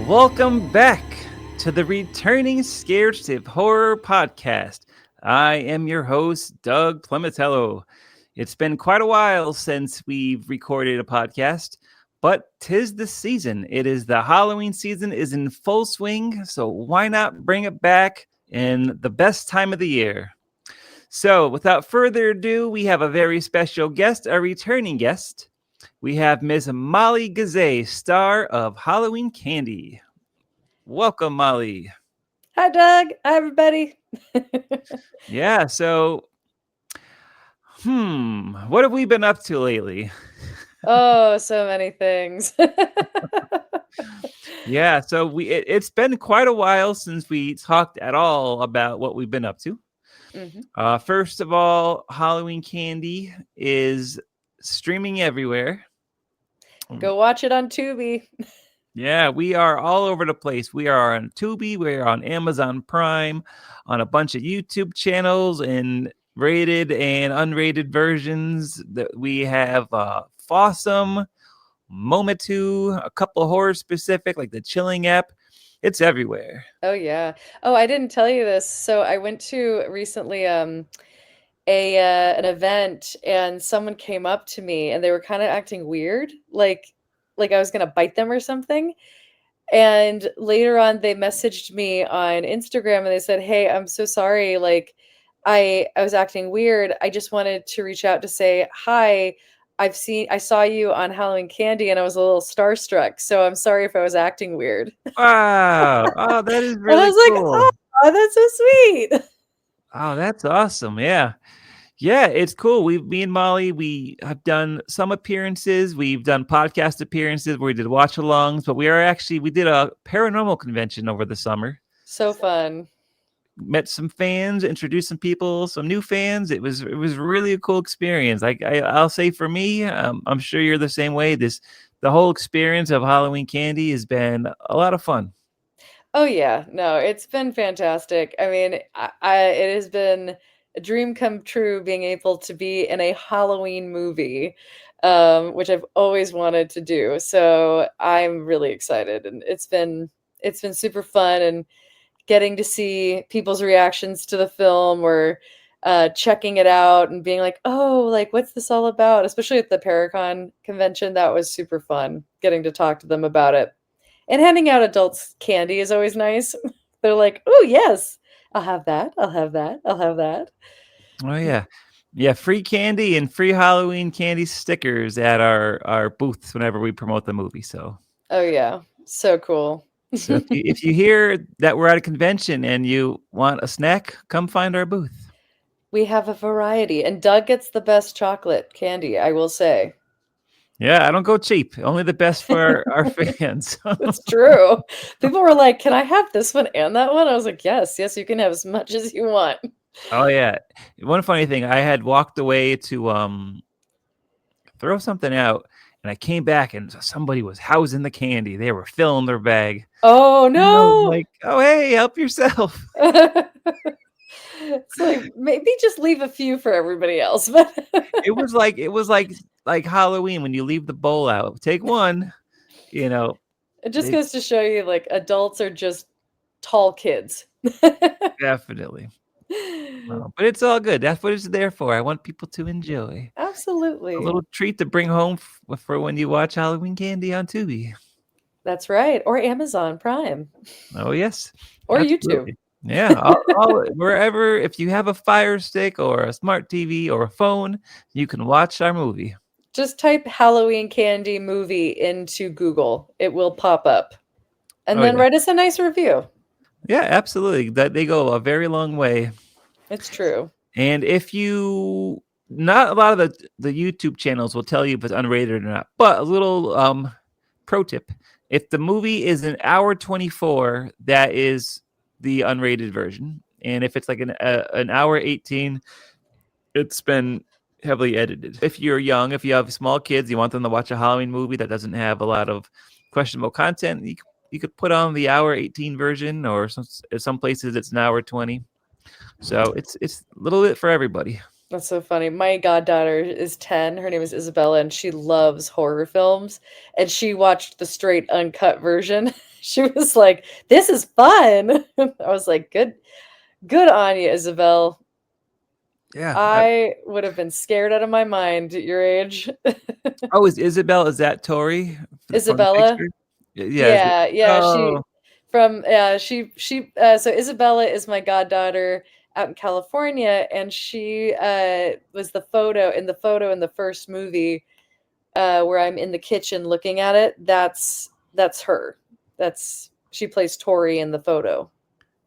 Welcome back to the Returning Scared Horror Podcast. I am your host, Doug Plemetello. It's been quite a while since we've recorded a podcast, but 'tis the season. It is the Halloween season is in full swing, so why not bring it back in the best time of the year? So, without further ado, we have a very special guest, a returning guest. We have Miss Molly Gazay, star of Halloween Candy. Welcome, Molly. Hi, Doug. Hi, everybody. Yeah, so, what have we been up to lately? Oh, so many things. Yeah, so it's been quite a while since we talked at all about what we've been up to. First of all, Halloween Candy is streaming everywhere. Go watch it on Tubi. Yeah, we are all over the place. We are on Tubi, we are on Amazon Prime, on a bunch of YouTube channels, and rated and unrated versions. That we have Fossum, Momentu, a couple horror specific, like the Chilling app. It's everywhere. Oh, yeah. Oh, I didn't tell you this. So I went to recently an event, and someone came up to me and they were kind of acting weird, like I was gonna bite them or something. And later on, they messaged me on Instagram and they said, "Hey, I'm so sorry. Like, I was acting weird. I just wanted to reach out to say hi. I saw you on Halloween Candy and I was a little starstruck. So I'm sorry if I was acting weird." Wow. Oh, that is And I really was like, cool. "Oh, that's so sweet." Oh, that's awesome. Yeah. Yeah, it's cool. Me and Molly, we have done some appearances. We've done podcast appearances where we did watch alongs, but we did a paranormal convention over the summer. So fun. Met some fans, introduced some people, some new fans. It was really a cool experience. I'll say for me, I'm sure you're the same way. The whole experience of Halloween Candy has been a lot of fun. Oh yeah, no, it's been fantastic. I mean, it has been a dream come true being able to be in a Halloween movie, which I've always wanted to do. So I'm really excited, and it's been super fun, and getting to see people's reactions to the film, or checking it out and being like, "Oh, like what's this all about?" Especially at the Paracon convention, that was super fun. Getting to talk to them about it. And handing out adults candy is always nice. They're like, "Oh, yes, I'll have that. I'll have that. I'll have that." Oh yeah. Yeah, free candy and free Halloween candy stickers at our booths whenever we promote the movie. Oh, yeah. So cool. So if you hear that we're at a convention and you want a snack, come find our booth. We have a variety, and Doug gets the best chocolate candy, I will say. Yeah, I don't go cheap. Only the best for our fans. It's true. People were like, "Can I have this one and that one?" I was like, "Yes, yes, you can have as much as you want." Oh yeah. One funny thing, I had walked away to throw something out, and I came back and somebody was housing the candy. They were filling their bag. Oh, And I was no. like, "Oh hey, help yourself." It's like, maybe just leave a few for everybody else. But It was like Halloween when you leave the bowl out. Take one, you know. it just They goes to show you, like, adults are just tall kids. definitely. But it's all good. That's what it's there for. I want people to enjoy. A Absolutely. little treat to bring home for when you watch Halloween Candy on Tubi. That's right. Or Amazon Prime. Oh yes, Or YouTube. absolutely. Yeah, wherever. If you have a Fire Stick or a smart TV or a phone, you can watch our movie. Just type Halloween Candy movie into Google. It will pop up. And Oh then yeah, write us a nice review. yeah, absolutely. That they go a very long way. It's true. And if you, not a lot of the YouTube channels will tell you if it's unrated or not. But a little pro tip: if the movie is an hour 24, that is the unrated version. And if it's like an hour 18, it's been heavily edited. If you're young, if you have small kids, you want them to watch a Halloween movie that doesn't have a lot of questionable content, you could put on the hour 18 version, or some places it's an hour 20. So it's a little bit for everybody. That's so funny. My goddaughter is 10. Her name is Isabella, and she loves horror films. And she watched the straight uncut version. She was like, "This is fun." I was like, good on you, Isabel. Yeah. I would have been scared out of my mind at your age. Oh, is Isabel? Is that Tori from the Isabella? picture? Yeah. Yeah, yeah, Oh, so Isabella is my goddaughter out in California, and she was the photo in the first movie, where I'm in the kitchen looking at it. That's her. That's She plays Tori in the photo.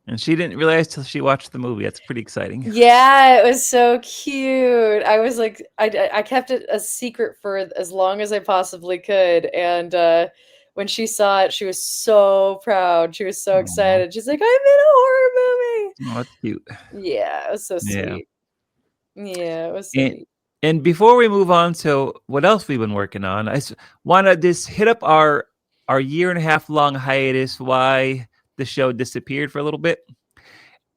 and she didn't realize till she watched the movie. That's pretty exciting. Yeah, it was so cute. I was like, I kept it a secret for as long as I possibly could, and when she saw it, she was so proud. She was so Aw. excited. She's like, "I'm in a horror movie." Oh, that's cute. Yeah, it was so Yeah. sweet. Yeah, it was so And neat. and before we move on to what else we've been working on, I want to just hit up our year and a half long hiatus. Why the show disappeared for a little bit,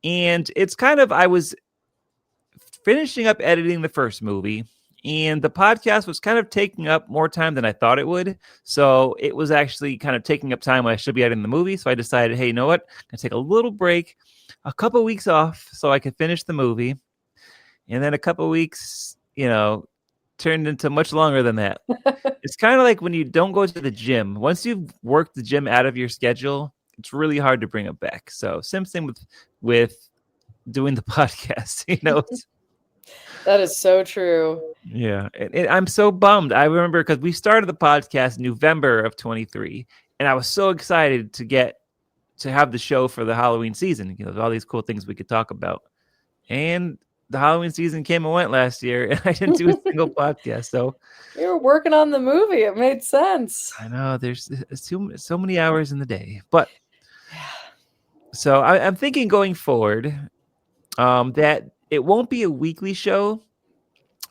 and it's kind of I was finishing up editing the first movie. And the podcast was kind of taking up more time than I thought it would. So it was actually kind of taking up time when I should be editing the movie. So I decided, hey, you know what? I'm going to take a little break, a couple of weeks off so I could finish the movie. And then a couple of weeks, turned into much longer than that. It's kind of like when you don't go to the gym. Once you've worked the gym out of your schedule, it's really hard to bring it back. So same thing with doing the podcast. That is so true. Yeah, and I'm so bummed. I remember because we started the podcast November of 23, and I was so excited to have the show for the Halloween season. All these cool things we could talk about. And the Halloween season came and went last year, and I didn't do a single podcast. So You were working on the movie. It made sense. I know there's so many hours in the day, but Yeah. so I'm thinking going forward, that it won't be a weekly show.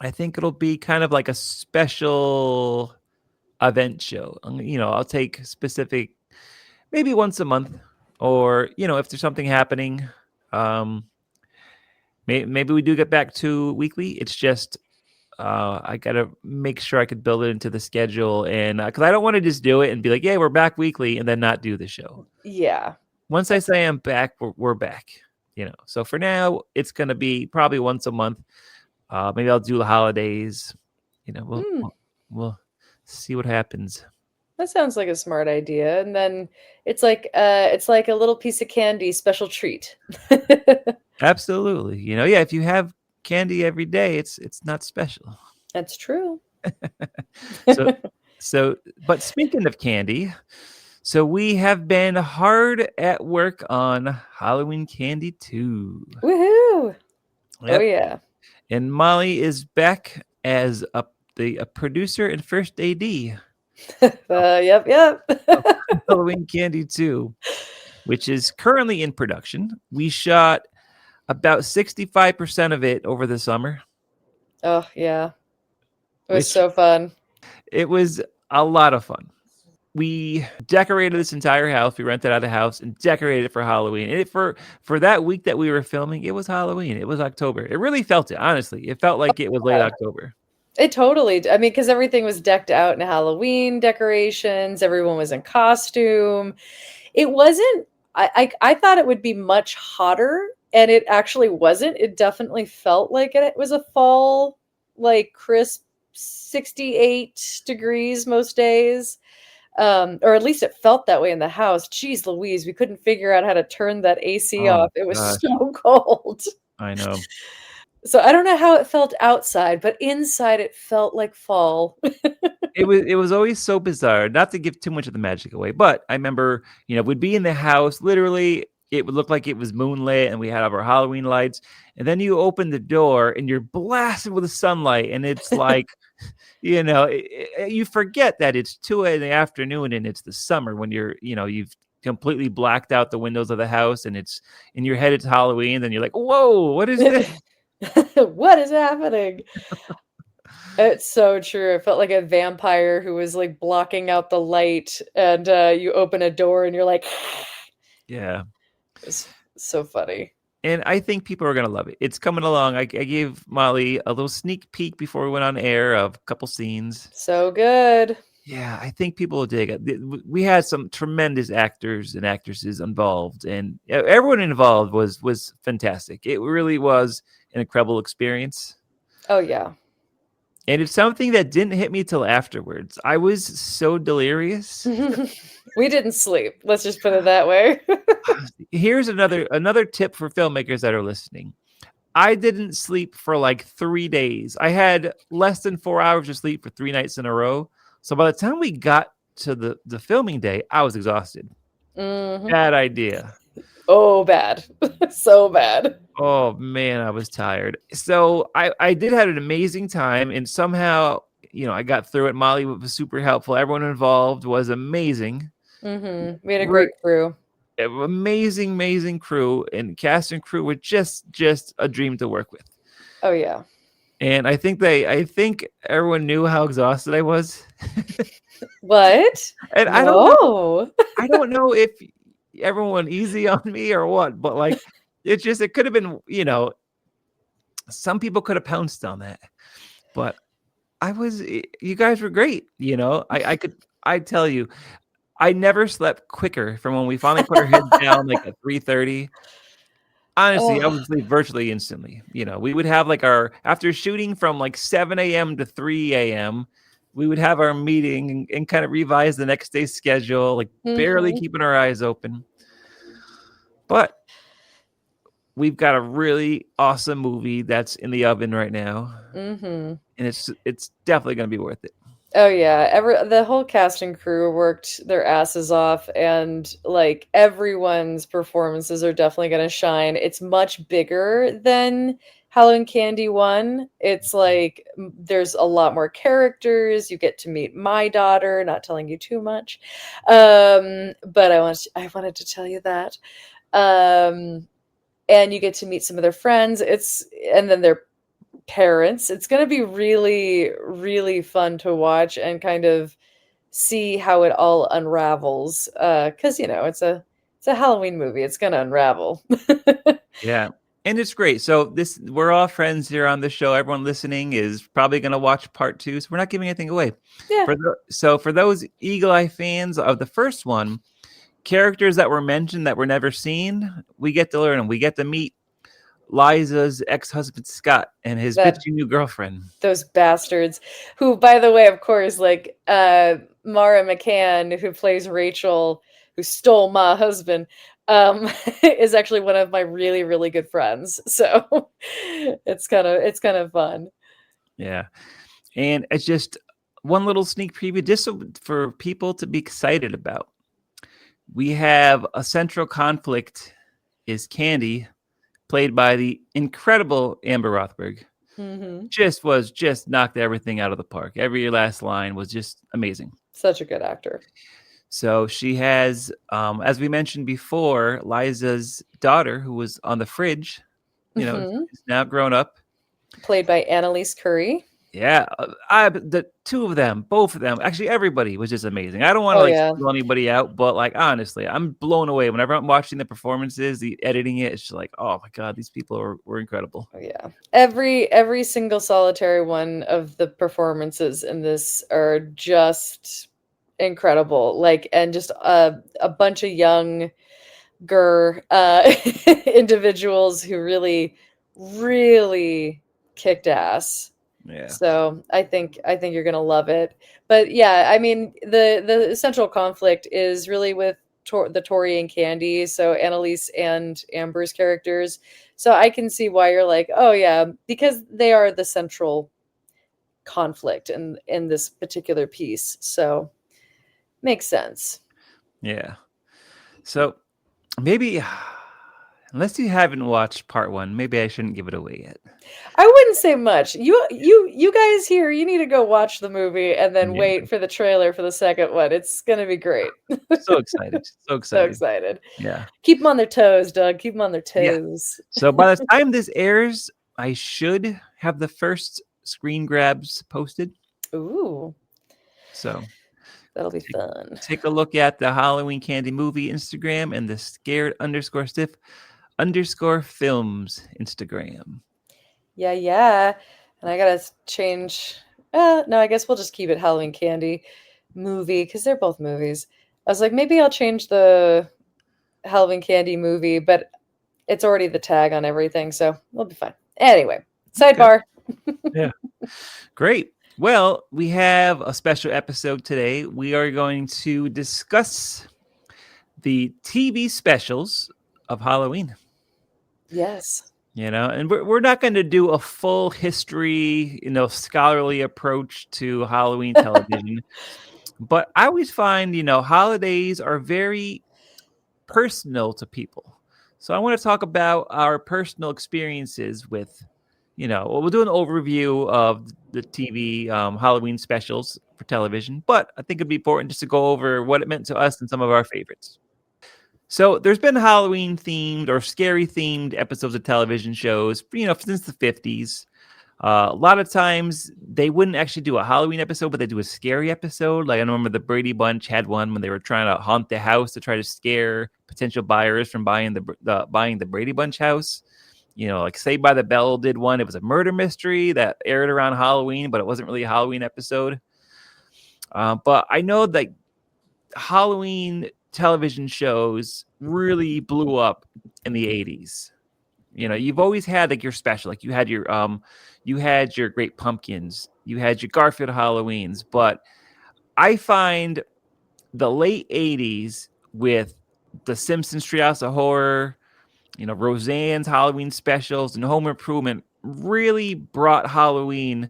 I think it'll be kind of like a special event show. I'll take specific, maybe once a month, or if there's something happening, maybe we do get back to weekly. It's just I gotta make sure I could build it into the schedule, and because I don't want to just do it and be like, yeah, we're back weekly, and then not do the show. Yeah. Once I say I'm back, we're back. So for now, it's gonna be probably once a month. Maybe I'll do the holidays. We'll Hmm. we'll see what happens. That sounds like a smart idea. And then it's like a little piece of candy, special treat. Absolutely. Yeah, if you have candy every day, it's not special. That's true. So so but speaking of candy, so we have been hard at work on Halloween Candy 2. Woohoo! Oh Yep. yeah. And Molly is back as a producer and first AD Yep. of Halloween Candy 2, which is currently in production. We shot about 65% of it over the summer, Oh yeah. It was which so fun. it was a lot of fun. We decorated this entire house. We rented out a house and decorated it for Halloween. And for that week that we were filming, it was Halloween. It was October. It really felt it, honestly. It felt like it was late Yeah. October. It totally, I mean, because everything was decked out in Halloween decorations. Everyone was in costume. It wasn't. I thought it would be much hotter, and it actually wasn't. It definitely felt like it was a fall, like crisp 68 degrees most days. Or at least it felt that way in the house. Jeez Louise, we couldn't figure out how to turn that AC Oh off. It was gosh, so cold. I know. So I don't know how it felt outside, but inside it felt like fall. It was always so bizarre. Not to give too much of the magic away, but I remember, we'd be in the house. Literally, it would look like it was moonlit, and we had our Halloween lights. And then you open the door, and you're blasted with the sunlight, and it's like, you forget that it's 2 in the afternoon, and it's the summer when you've completely blacked out the windows of the house, and it's in your head it's Halloween. Then you're like, whoa, what is this? What is happening? It's so true. It felt like a vampire who was like blocking out the light, and you open a door and you're like, Yeah. it's so funny. And I think people are going to love it. It's coming along. I gave Molly a little sneak peek before we went on air of a couple scenes. So good. Yeah, I think people will dig it. We had some tremendous actors and actresses involved, and everyone involved was fantastic. It really was an incredible experience. Oh yeah. And it's something that didn't hit me till afterwards. I was so delirious. We didn't sleep. Let's just put it that way. Here's another tip for filmmakers that are listening. I didn't sleep for like 3 days. I had less than 4 hours of sleep for 3 nights in a row. So by the time we got to the filming day, I was exhausted. Hmm. Bad idea. Oh, bad. So bad. Oh man, I was tired. So I did have an amazing time, and somehow I got through it. Molly was super helpful. Everyone involved was amazing. We had a We're great crew. amazing, amazing crew, and cast and crew were just a dream to work with. Oh yeah. And I think everyone knew how exhausted I was. What? And No. I don't know if everyone went easy on me or what, but like it could have been, some people could have pounced on that. But you guys were great, I tell you, I never slept quicker from when we finally put our heads down like at 3:30. Honestly, I Oh. would sleep virtually instantly. We would have like after shooting from like 7 a.m. to 3 a.m., we would have our meeting and kind of revise the next day's schedule, like barely Hmm. keeping our eyes open. But we've got a really awesome movie that's in the oven right now, Hmm. and it's definitely going to be worth it. Oh yeah, the whole cast and crew worked their asses off, and like everyone's performances are definitely going to shine. It's much bigger than Halloween Candy 1. It's like there's a lot more characters. You get to meet my daughter, not telling you too much. But I wanted to tell you that. Um and you get to meet some of their friends. And then their parents. It's going to be really, really fun to watch and kind of see how it all unravels. Because it's a Halloween movie. It's going to unravel. Yeah. And it's great. So we're all friends here on the show. Everyone listening is probably going to watch part 2, so we're not giving anything away. Yeah, So for those Eagle Eye fans of the first one, characters that were mentioned that were never seen, we get to learn them. We get to meet Liza's ex-husband Scott and his that bitchy new girlfriend. those bastards. Who, by the way, of course, like Mara McCann, who plays Rachel, who stole my husband, is actually one of my really, really good friends. So it's kind of fun. Yeah. And it's just one little sneak preview just for people to be excited about. We have a central conflict is Candy, played by the incredible Amber Rothberg. Hmm. Just knocked everything out of the park. Every last line was just amazing. Such a good actor. So she has, as we mentioned before, Liza's daughter, who was on the fridge, Hmm. is now grown up. Played by Annalise Curry. Yeah, the two of them, both of them, actually everybody was just amazing. I don't want to Oh like yeah. single anybody out, but like honestly, I'm blown away whenever I'm watching the performances, the editing it. It's just like, oh my god, these people were incredible. Oh yeah. Every single solitary one of the performances in this are just incredible. Like, and just a bunch of young individuals who really, really kicked ass. Yeah, So I think you're gonna love it. But yeah, I mean the central conflict is really with the Tori and Candy, so Annalise and Amber's characters. So I can see why you're like, oh yeah, because they are the central conflict in this particular piece. So makes sense. yeah. So maybe, unless you haven't watched part 1, maybe I shouldn't give it away yet. I wouldn't say much. You guys here, you need to go watch the movie and then Yeah, wait for the trailer for the second one. It's gonna be great. so excited, so So excited. excited. Yeah, Keep them on their toes, Doug. Keep them on their yeah. toes. So by the time this airs, I should have the first screen grabs posted. Ooh, So that'll be take, fun. take a look at the Halloween Candy movie Instagram and the scared_stiff_films Instagram. Yeah, yeah. And I gotta change. No, I guess we'll just keep it Halloween Candy. movie, because they're both movies. I was like, maybe I'll change the Halloween Candy movie, but it's already the tag on everything, so we'll be fine. Anyway, Okay. sidebar. Yeah. Great. Well, we have a special episode today. We are going to discuss the TV specials of Halloween. Yes. And we're not going to do a full history, scholarly approach to Halloween television. But I always find, holidays are very personal to people. So I want to talk about our personal experiences with, we'll do an overview of the TV Halloween specials for television, but I think it'd be important just to go over what it meant to us and some of our favorites. So there's been Halloween themed or scary themed episodes of television shows, since the 50s. A lot of times they wouldn't actually do a Halloween episode, but they do a scary episode. Like I remember the Brady Bunch had one when they were trying to haunt the house to try to scare potential buyers from buying the Brady Bunch house. Like Saved by the Bell did one. It was a murder mystery that aired around Halloween, but it wasn't really a Halloween episode. But I know that Halloween television shows really blew up in the 80s. You've always had like your special, like you had your Great Pumpkins, you had your Garfield Halloweens, but I find the late 80s with the Simpsons Treehouse of Horror, Roseanne's Halloween specials and Home Improvement really brought Halloween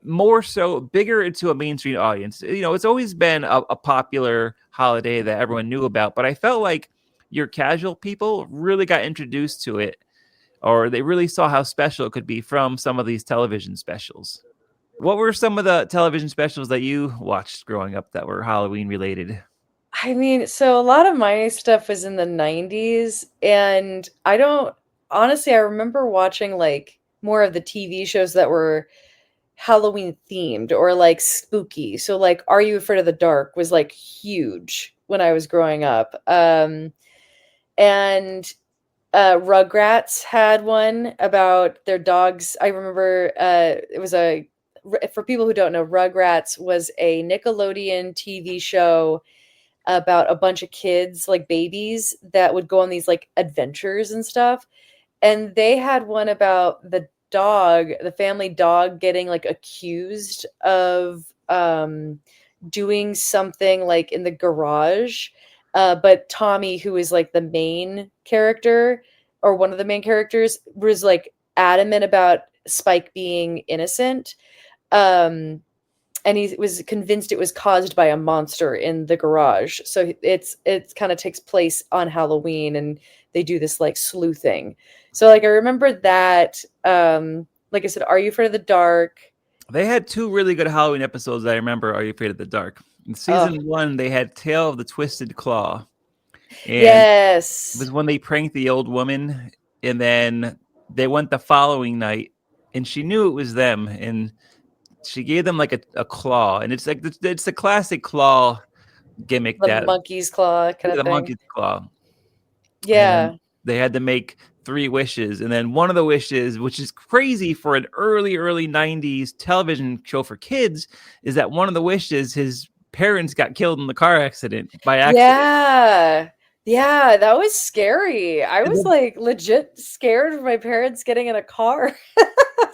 more so bigger into a mainstream audience. It's always been a popular holiday that everyone knew about, but I felt like your casual people really got introduced to it, or they really saw how special it could be from some of these television specials. What were some of the television specials that you watched growing up that were Halloween related? I mean, so a lot of my stuff was in the 90s, and I don't honestly, I remember watching like more of the TV shows that were Halloween themed or like spooky. So like Are You Afraid of the Dark was like huge when I was growing up. And Rugrats had one about their dogs. I remember it was for people who don't know, Rugrats was a Nickelodeon TV show about a bunch of kids, like babies, that would go on these like adventures and stuff. And they had one about the family dog getting like accused of doing something like in the garage. But Tommy, who is like the main character or one of the main characters, was like adamant about Spike being innocent. Um, and he was convinced it was caused by a monster in the garage. So it kind of takes place on Halloween, and they do this like sleuthing. So like I remember that. Like I said, Are You Afraid of the Dark? They had two really good Halloween episodes that I remember. Are You Afraid of the Dark? In Oh, season 1, they had Tale of the Twisted Claw, and it yes. was when they pranked the old woman, and then they went the following night, and she knew it was them, and she gave them like a claw, and it's like it's a classic claw gimmick The that monkey's claw kind of the thing. monkey's claw, and Yeah. they had to make 3 wishes, and then one of the wishes, which is crazy for an early 90s television show for kids, is that one of the wishes his parents got killed in the car accident by accident. Yeah. Yeah, that was scary. I And was then, like legit scared of my parents getting in a car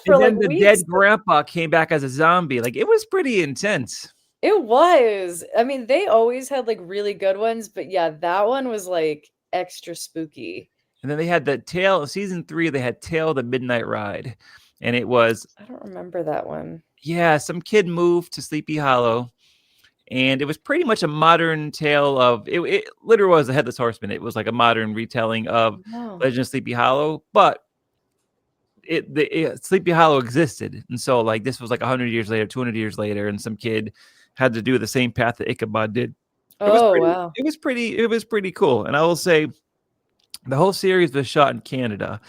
for and like then the weeks. dead grandpa came back as a zombie. Like it was pretty intense. It was. I mean, they always had like really good ones, but yeah, that one was like extra spooky. And then they had the Tale season 3. They had Tale of the Midnight Ride, and it was, I don't remember that one. yeah, some kid moved to Sleepy Hollow, and it was pretty much a modern tale of it. It literally was a Headless Horseman. It was like a modern retelling of No. Legend of Sleepy Hollow, but Sleepy Hollow existed, and so like this was like 100 years later, 200 years later, and some kid had to do the same path that Ichabod did. It was Oh, pretty. wow. It was pretty cool, and I will say the whole series was shot in Canada,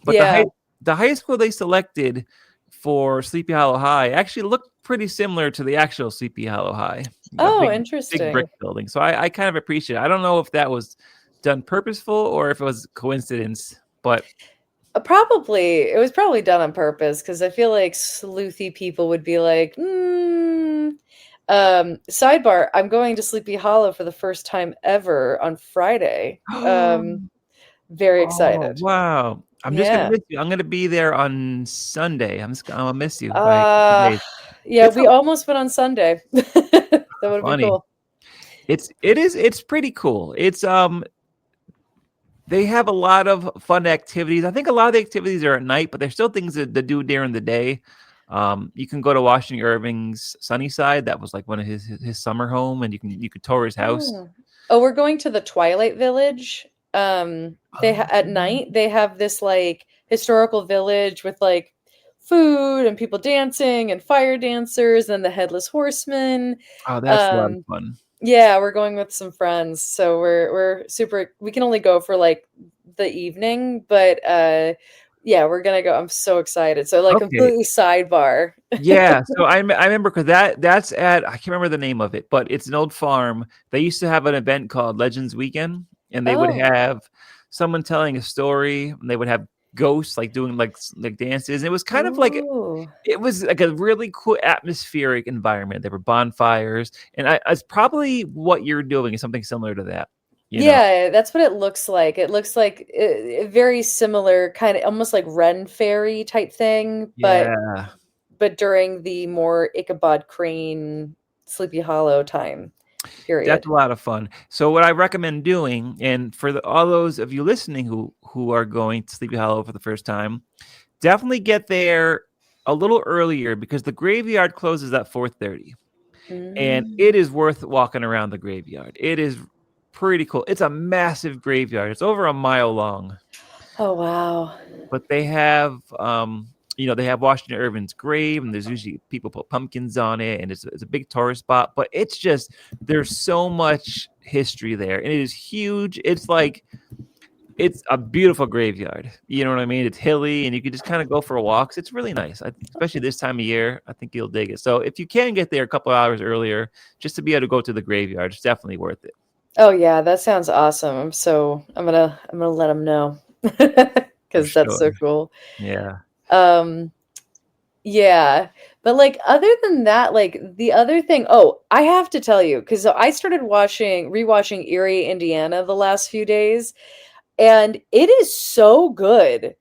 but Yeah. the high school they selected for Sleepy Hollow High actually looked pretty similar to the actual Sleepy Hollow High, a Oh, big brick interesting. building. So I kind of appreciate it. I don't know if that was done purposeful or if it was coincidence, but Probably. It was probably done on purpose because I feel like sleuthy people would be like, Sidebar, I'm going to Sleepy Hollow for the first time ever on Friday. Very Oh, excited. wow. I'm just gonna Yeah. miss you. I'm gonna be there on Sunday. I'll miss you by a couple Uh, days. yeah, It's we a almost went on Sunday. That would have been funny. cool. It's pretty cool. They have a lot of fun activities. I think a lot of the activities are at night, but there's still things to do during the day. You can go to Washington Irving's Sunnyside. That was like one of his summer home, and you could tour his house. Oh. Oh, we're going to the Twilight Village. At Oh, night they have this like historical village with like food and people dancing and fire dancers and the headless horseman. oh, that's a lot of Um, fun. yeah, we're going with some friends, so we're super. We can only go for like the evening, but yeah, we're gonna go. I'm so excited. So like Okay, completely sidebar. yeah. So I remember because that's at I can't remember the name of it, but it's an old farm. They used to have an event called Legends Weekend, and they would Oh, have someone telling a story, and they would have ghosts like doing like dances. It was kind of like ooh. it was like a really cool atmospheric environment. There were bonfires, and it's probably what you're doing is something similar to that. You know? Yeah, that's what it looks like. It looks like very similar, kind of almost like Ren Fairy type thing, Yeah, but during the more Ichabod Crane, Sleepy Hollow time that's period. a lot of fun. So what I recommend doing, and for all those of you listening who are going to Sleepy Hollow for the first time, definitely get there a little earlier because the graveyard closes at 4:30, and it Mm. is worth walking around the graveyard. It is pretty cool. It's a massive graveyard. It's over a mile long. Oh wow. But they have they have Washington Irving's grave, and there's usually people put pumpkins on it, and it's a big tourist spot. But it's just there's so much history there, and it is huge. It's a beautiful graveyard. You know what I mean? It's hilly, and you can just kind of go for walks. It's really nice, especially this time of year. I think you'll dig it. So if you can get there a couple of hours earlier, just to be able to go to the graveyard, it's definitely worth it Oh yeah, that sounds awesome. I'm gonna let him know for because that's sure. so cool. Yeah. Um, Yeah. But like other than that, like the other thing, oh, I have to tell you, because I started rewatching Erie, Indiana the last few days, and it is so good.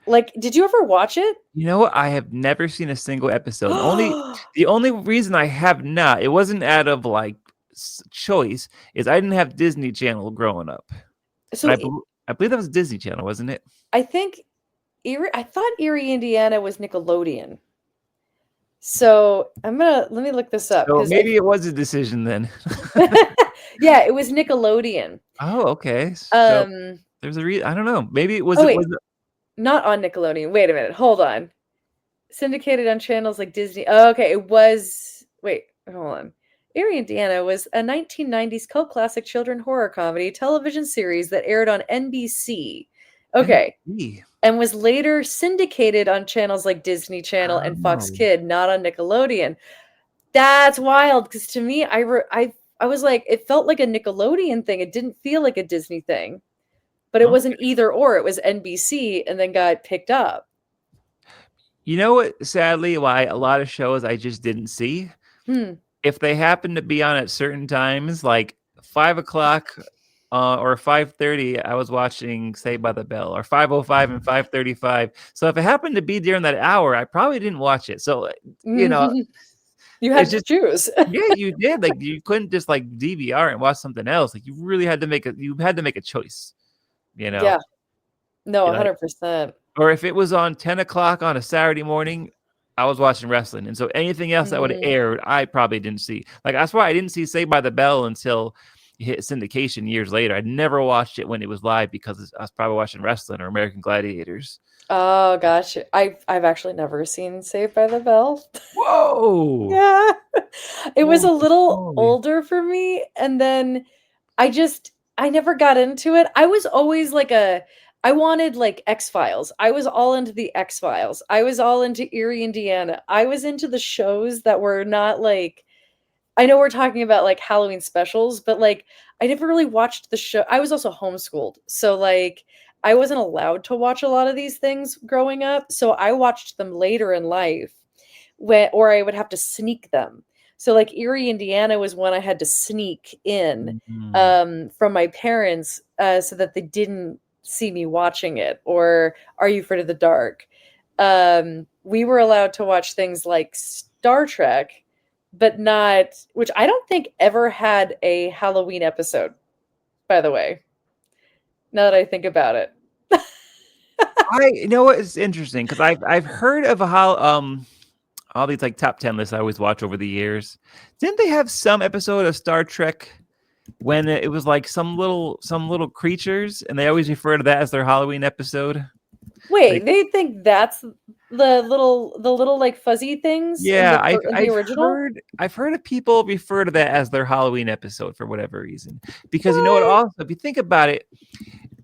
Like, did you ever watch it? You know what? I have never seen a single episode. The only reason I have not, it wasn't out of like choice, is I didn't have Disney Channel growing up, and So I believe that was Disney Channel, wasn't it? I think I thought Erie, Indiana was Nickelodeon. So let me look this up So because maybe it was a decision then. yeah, it was Nickelodeon. Oh, okay. So Um, there's a reason. I don't know. Maybe it was oh it wait, was. not on Nickelodeon. Wait a minute, hold on. Syndicated on channels like Disney. Oh, okay, it was. Wait, hold on. Erie, Indiana was a 1990s cult classic children horror comedy television series that aired on NBC. Okay, NBC. and was later syndicated on channels like Disney Channel and Fox Oh, Kid, not on Nickelodeon. That's wild because to me, I was like, it felt like a Nickelodeon thing. It didn't feel like a Disney thing, but it okay. wasn't either or. It was NBC and then got picked up. You know what? Sadly, why a lot of shows I just didn't see. Hmm. If they happen to be on at certain times, like 5 o'clock or 5:30, I was watching Saved by the Bell, or 5:05 and 5:35. So if it happened to be during that hour, I probably didn't watch it. So you know, You it's had to just choose. yeah, you did. Like you couldn't just like DVR and watch something else. Like you really had to make a choice. You know, Yeah. No, you know, 100%. or if it was on 10 o'clock on a Saturday morning, I was watching wrestling. And so anything else that would have Mm. aired, I probably didn't see. Like, that's why I didn't see Saved by the Bell until it hit syndication years later. I never watched it when it was live because I was probably watching wrestling or American Gladiators. Oh gosh, I've actually never seen Saved by the Bell. Whoa. Yeah. It was Holy a little moly. older for me, and then I never got into it. I wanted like X-Files. I was all into the X-Files. I was all into Erie, Indiana. I was into the shows that were not like I know we're talking about like Halloween specials, but like I never really watched the show. I was also homeschooled. So like I wasn't allowed to watch a lot of these things growing up. So I watched them later in life when or I would have to sneak them. So like Erie, Indiana was one I had to sneak in Mhm. from my parents so that they didn't see me watching it. Or Are You Afraid of the Dark? We were allowed to watch things like Star Trek, but not, which I don't think ever had a Halloween episode, by the way, now that I think about it. You know what? It's interesting because I've heard of how all these like top 10 lists I always watch over the years. Didn't they have some episode of Star Trek when it was like some little creatures, and they always refer to that as their Halloween episode? Wait, Like, they think that's the little like fuzzy things in yeah, the original? I've heard of people refer to that as their Halloween episode for whatever reason. Because you know what? What? Also, if you think about it,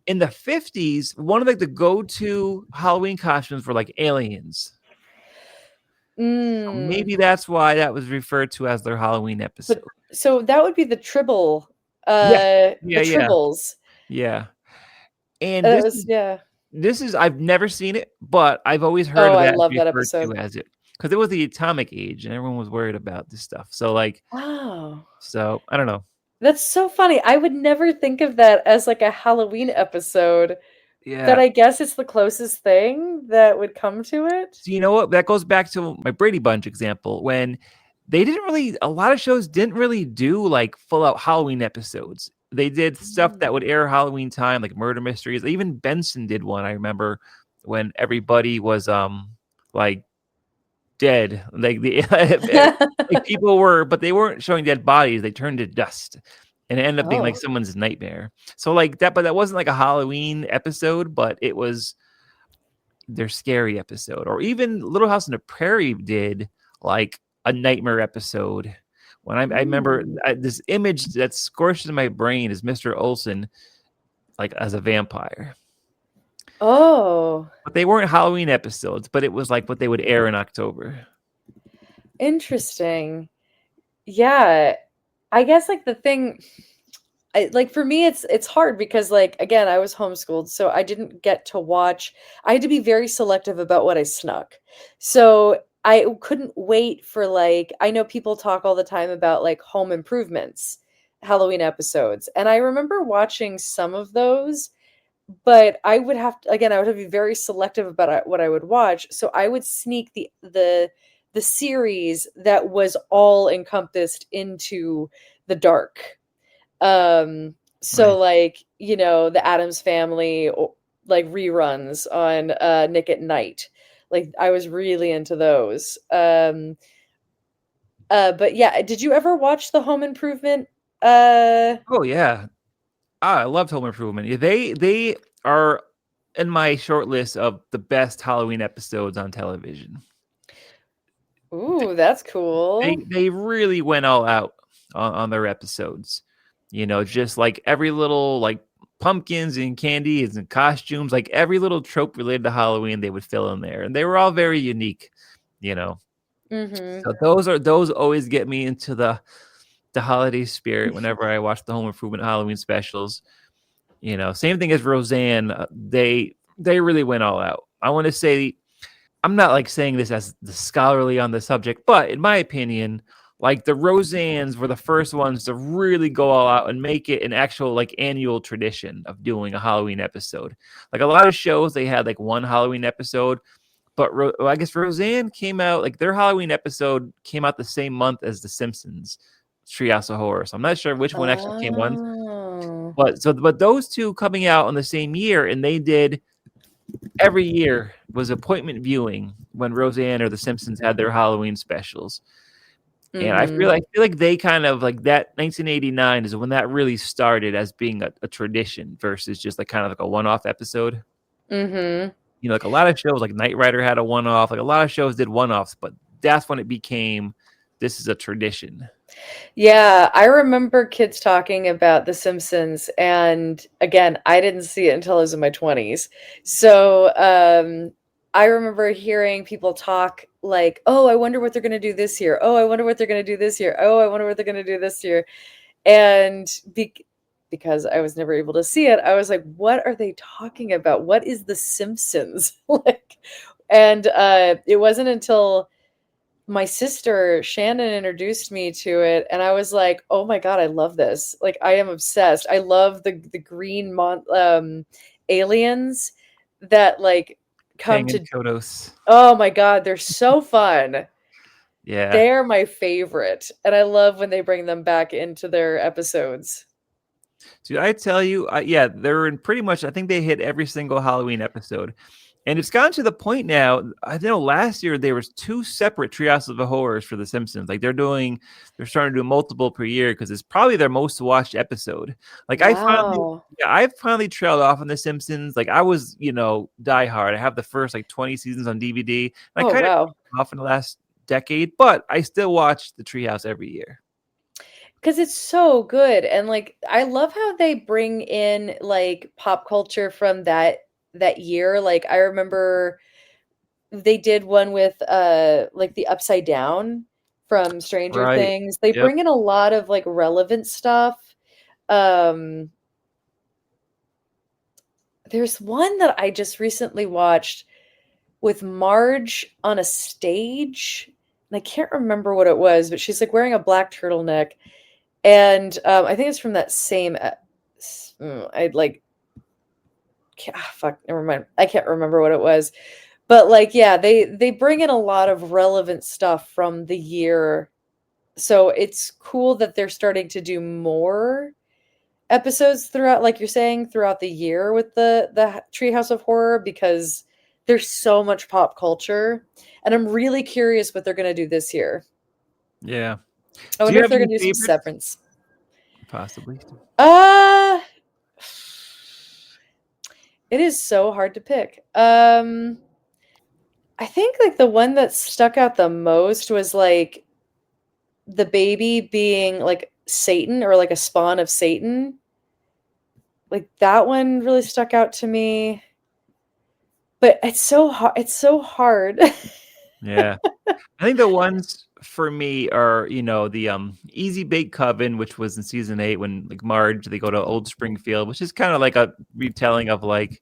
in the 50s, one of like the go-to Halloween costumes were like aliens. So Mm. maybe that's why that was referred to as their Halloween But episode. so that would be the Tribble, Yeah, the yeah, yeah, Tribbles. yeah. And That was, yeah. this is I've never seen it, but I've always heard Oh, of I that love that referred to episode. as it because it was the atomic age and everyone was worried about this stuff. So like, Wow. so I don't know. That's so funny. I would never think of that as like a Halloween episode, but Yeah. I guess it's the closest thing that would come to it. So you know what? That goes back to my Brady Bunch example when they didn't really a lot of shows didn't really do like full out Halloween episodes. They did stuff that would Mm. air Halloween time, like murder mysteries. Even Benson did one. I remember when everybody was like dead. Like the like people were, but they weren't showing dead bodies. They turned to dust. And it ended up being like Oh. someone's nightmare. So like that, but that wasn't like a Halloween episode, but it was their scary episode. Or even Little House on the Prairie did like a nightmare episode. When I remember Mm. this image that scorched in my brain is Mr. Olson like as a vampire. Oh, But they weren't Halloween episodes, but it was like what they would air in October. interesting. Yeah. I guess like the thing like for me it's hard because like again I was homeschooled, so I didn't get to watch. I had to be very selective about what I snuck. So I couldn't wait for, like, I know people talk all the time about like Home Improvements Halloween episodes, and I remember watching some of those, but I would have to, again, I would have to be very selective about what I would watch. So I would sneak the series that was all encompassed into the dark. um, Right. so like, the Addams Family, like reruns on Nick at Night. Like I was really into those. But yeah, did you ever watch the Home Improvement? Uh, Oh yeah. I loved Home Improvement. Yeah, they are in my short list of the best Halloween episodes on television. ooh, that's cool. They really went all out on their episodes. You know, just like every little like pumpkins and candies and costumes, like every little trope related to Halloween, they would fill in there, and they were all very unique. You know, Mm-hmm. so those always get me into the holiday spirit whenever I watch the Home Improvement Halloween specials. You know, same thing as Roseanne. They really went all out. I want to say I'm not like saying this as the scholarly on the subject, but in my opinion, like the Roseannes were the first ones to really go all out and make it an actual like annual tradition of doing a Halloween episode. Like a lot of shows, they had like one Halloween episode, but well, I guess Roseanne came out like their Halloween episode came out the same month as The Simpsons Treehouse of Horror. So I'm not sure which one actually came on, Oh. but those two coming out in the same year, and they did every year was appointment viewing when Roseanne or The Simpsons had their Halloween specials. And Mm-hmm. I feel like they kind of like that 1989 is when that really started as being a tradition versus just like kind of like a one-off episode. Mm-hmm. You know, like a lot of shows like Knight Rider had a one-off, like a lot of shows did one-offs, but that's when it became this is a tradition. Yeah, I remember kids talking about The Simpsons, and again, I didn't see it until I was in my 20s. So, I remember hearing people talk like, "Oh, I wonder what they're going to do this year. Oh, I wonder what they're going to do this year. Oh, I wonder what they're going to do this year." And because I was never able to see it, I was like, "What are they talking about? What is The Simpsons?" Like, and it wasn't until my sister Shannon introduced me to it, and I was like, "Oh my god, I love this! Like, I am obsessed. I love the green aliens that like come Kang and to. Kodos. Oh my god, they're so fun. Yeah. They're my favorite, and I love when they bring them back into their episodes. Dude, I tell you, yeah, they're in pretty much. I think they hit every single Halloween episode, and it's gotten to the point now. I know last year there was two separate Treehouse of the Horrors for The Simpsons. Like they're starting to do multiple per year because it's probably their most watched episode. Like Wow. I finally trailed off on The Simpsons. Like I was, die hard. I have the first like 20 seasons on DVD, and I Oh kind of wow. off in the last decade, but I still watch the Treehouse every year. Because it's so good, and like I love how they bring in like pop culture from that year. Like I remember they did one with like the Upside Down from Stranger Right. Things. They Yep. bring in a lot of like relevant stuff. Um there's one that I just recently watched with Marge on a stage. And I can't remember what it was, but she's like wearing a black turtleneck. And I think it's from that same. I like. Fuck. Never mind. I can't remember what it was, but like, yeah, they bring in a lot of relevant stuff from the year, so it's cool that they're starting to do more episodes throughout, like you're saying, throughout the year with the Treehouse of Horror because there's so much pop culture, and I'm really curious what they're gonna do this year. Yeah. I Do you wonder if have they're any gonna do some favorites? Severance. Possibly. Uh It is so hard to pick. I think like the one that stuck out the most was like the baby being like Satan or like a spawn of Satan. Like that one really stuck out to me. But it's so hard. It's so hard. Yeah. I think the ones for me are, the Easy Bake Coven, which was in season 8 when like Marge they go to Old Springfield, which is kind of like a retelling of like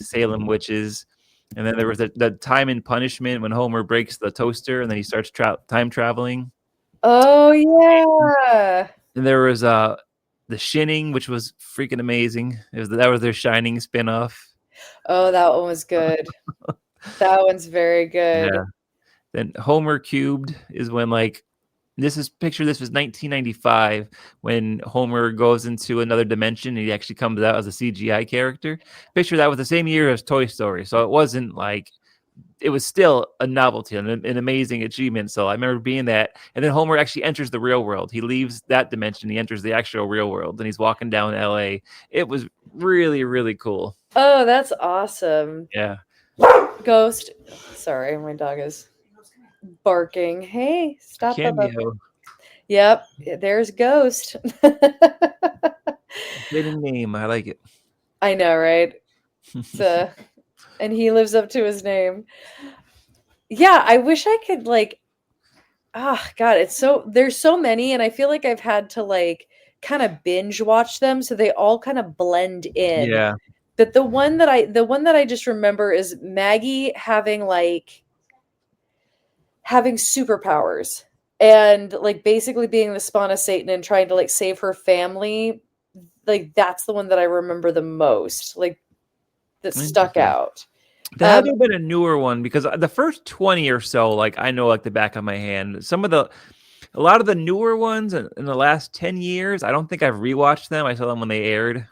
Salem witches. And then there was the Time and Punishment when Homer breaks the toaster and then he starts time traveling. Oh yeah. And there was the Shinning, which was freaking amazing. That was their Shining spinoff. Oh, that one was good. That one's very Yeah. good. Then Homer Cubed is when like this was 1995 when Homer goes into another dimension and he actually comes out as a CGI character. Picture that was the same year as Toy Story, so it wasn't like it was still a novelty and an amazing achievement. So I remember being that, and then Homer actually enters the real world. He leaves that dimension, he enters the actual real world, and he's walking down LA. It was really, really cool. Oh, that's awesome. Yeah. Ghost. Sorry, my dog is barking. Hey, stop, Bubba. Cameo. Yep, there's Ghost. Fitting name. I like it. I know, right? So, and he lives up to his name. Yeah, I wish I could like. Ah, God, it's so there's so many, and I feel like I've had to like kind of binge watch them, so they all kind of blend in. Yeah. But the one that I just remember is Maggie having superpowers and like basically being the spawn of Satan and trying to like save her family. Like that's the one that I remember the most, like that stuck Interesting. out. There had to have been a newer one because the first 20 or so, like I know like the back of my hand. A lot of the newer ones in the last 10 years, I don't think I've rewatched them. I saw them when they aired.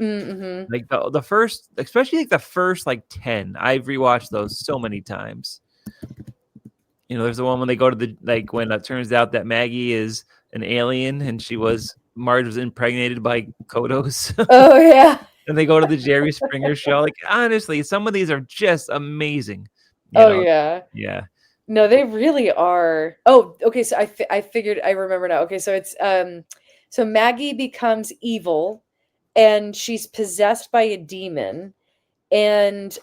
Mm-hmm. Like the first, especially like the first like 10, I've rewatched those so many times. There's the one when they go to like when it turns out that Maggie is an alien and Marge was impregnated by Kodos. Oh yeah. And they go to the Jerry Springer show. Like honestly, some of these are just amazing. Oh yeah. Yeah. No, they really are. Oh, okay. So I figured I remember now. Okay, so it's so Maggie becomes evil, and she's possessed by a demon, and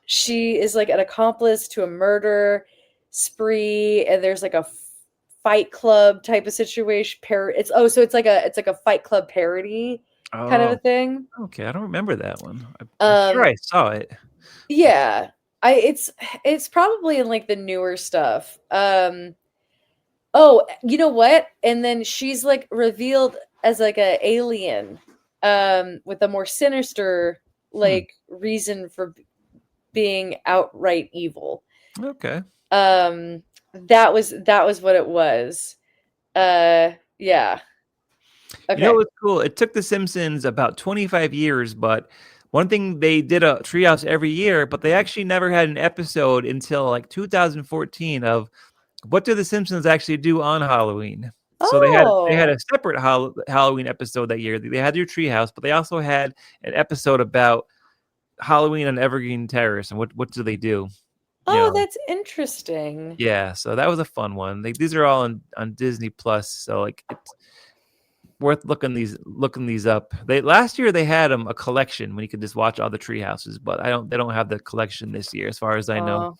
she is like an accomplice to a murder spree, and there's like a fight club type of situation. It's like a fight club parody kind of Oh, a thing. okay. I don't remember that one. I'm sure I saw it. Yeah. It's probably in like the newer stuff. Oh, you know what? And then she's like revealed as like a alien, with a more sinister Hmm. like reason for being outright evil. Okay. Um, that was what it was. Yeah. You know Okay. what's cool? It took The Simpsons about 25 years, but one thing they did a treehouse every year, but they actually never had an episode until like 2014 of what do The Simpsons actually do on Halloween. So they had Oh. a separate Halloween episode that year. They had their treehouse, but they also had an episode about Halloween on Evergreen Terrace and what do they do? You Oh, know, that's interesting. yeah. So that was a fun one. These are all on Disney Plus, so like it's worth looking these up. They last year they had a collection when you could just watch all the tree houses, but I don't they don't have the collection this year as far as I know. Uh,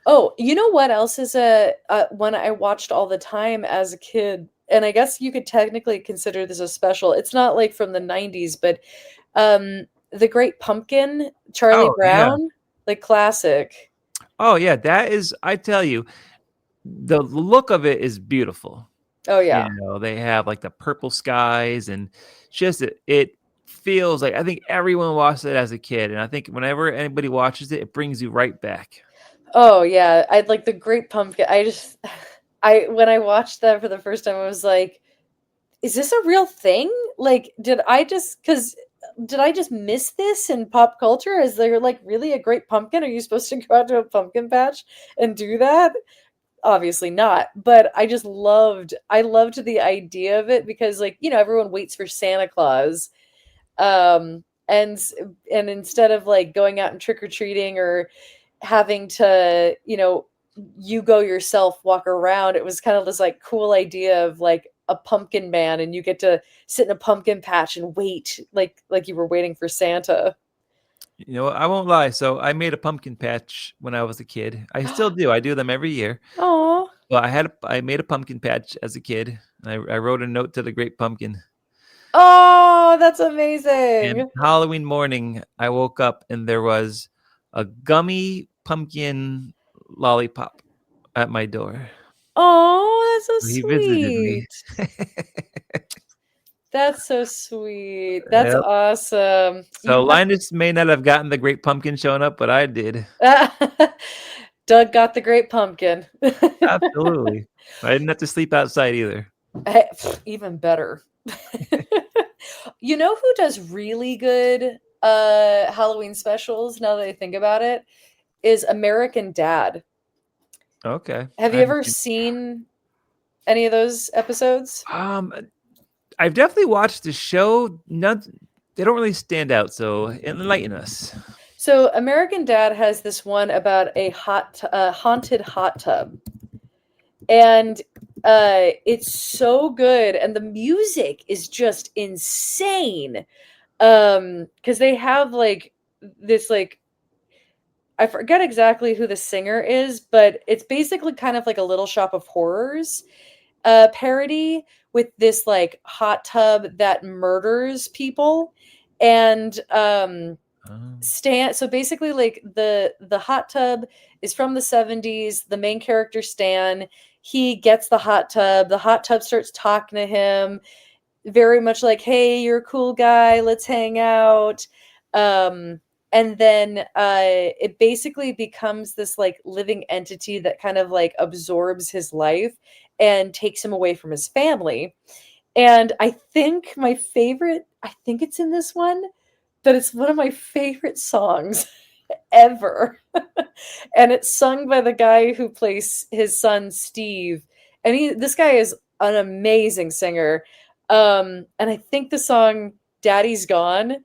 oh, you know what else is a one I watched all the time as a kid, and I guess you could technically consider this a special. It's not like from the 90s, but The Great Pumpkin, Charlie Oh yeah. Brown, like classic. Oh yeah, that is I tell you, the look of it is beautiful. Oh You yeah. know, they have like the purple skies and just it feels like I think everyone watched it as a kid and I think whenever anybody watches it, it brings you right back. Oh yeah. I'd like The Great Pumpkin. I just I when I watched that for the first time, I was like, is this a real thing? Like, did I just miss this in pop culture? Is there like really a great pumpkin? Are you supposed to go out to a pumpkin patch and do that? Obviously not. But I loved the idea of it because like, everyone waits for Santa Claus. Um and and instead of like going out and trick or treating or having to, you go yourself walk around, it was kind of this like cool idea of like a pumpkin man, and you get to sit in a pumpkin patch and wait like you were waiting for Santa. You know, I won't lie. So I made a pumpkin patch when I was a kid. I still do. I do them every year. Oh, Well, I made a pumpkin patch as a kid. I wrote a note to the great pumpkin. oh, that's And amazing. Halloween morning, I woke up and there was a gummy pumpkin lollipop at my door. Oh, that's so He visited me. sweet. That's so sweet. That's Yep. awesome. So Linus may not have gotten the great pumpkin showing up, but I did. Doug got the great pumpkin. Absolutely. I didn't have to sleep outside either. Even better. You know who does really good Halloween specials, now that I think about it, is American Dad. Okay. Have I you haven't ever seen. seen any of those episodes? Um, I've definitely watched the show. Not, they don't really stand out. So enlighten us. So American Dad has this one about a haunted hot tub, and it's so good, and the music is just insane. Because they have like this like I forget exactly who the singer is, but it's basically kind of like a Little Shop of Horrors parody with this like hot tub that murders people. And Um, Stan, so basically like the hot tub is from the 70s. The main character Stan, he gets the hot tub starts talking to him very much like, hey, you're a cool guy, let's hang out. um and then it basically becomes this like living entity that kind of like absorbs his life and takes him away from his family. And I think it's in this one, but it's one of my favorite songs ever. And it's sung by the guy who plays his son Steve. And this guy is an amazing singer. And I think the song Daddy's Gone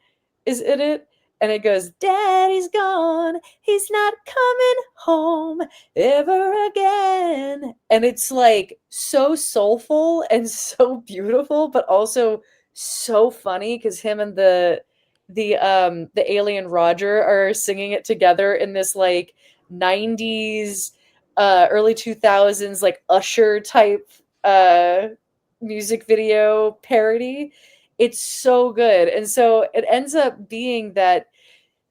is in it. And it goes, Daddy's gone, he's not coming home ever again. And it's like so soulful and so beautiful, but also so funny because him and the alien Roger are singing it together in this like 90s early 2000s like Usher type uh music video parody. It's so good. And so it ends up being that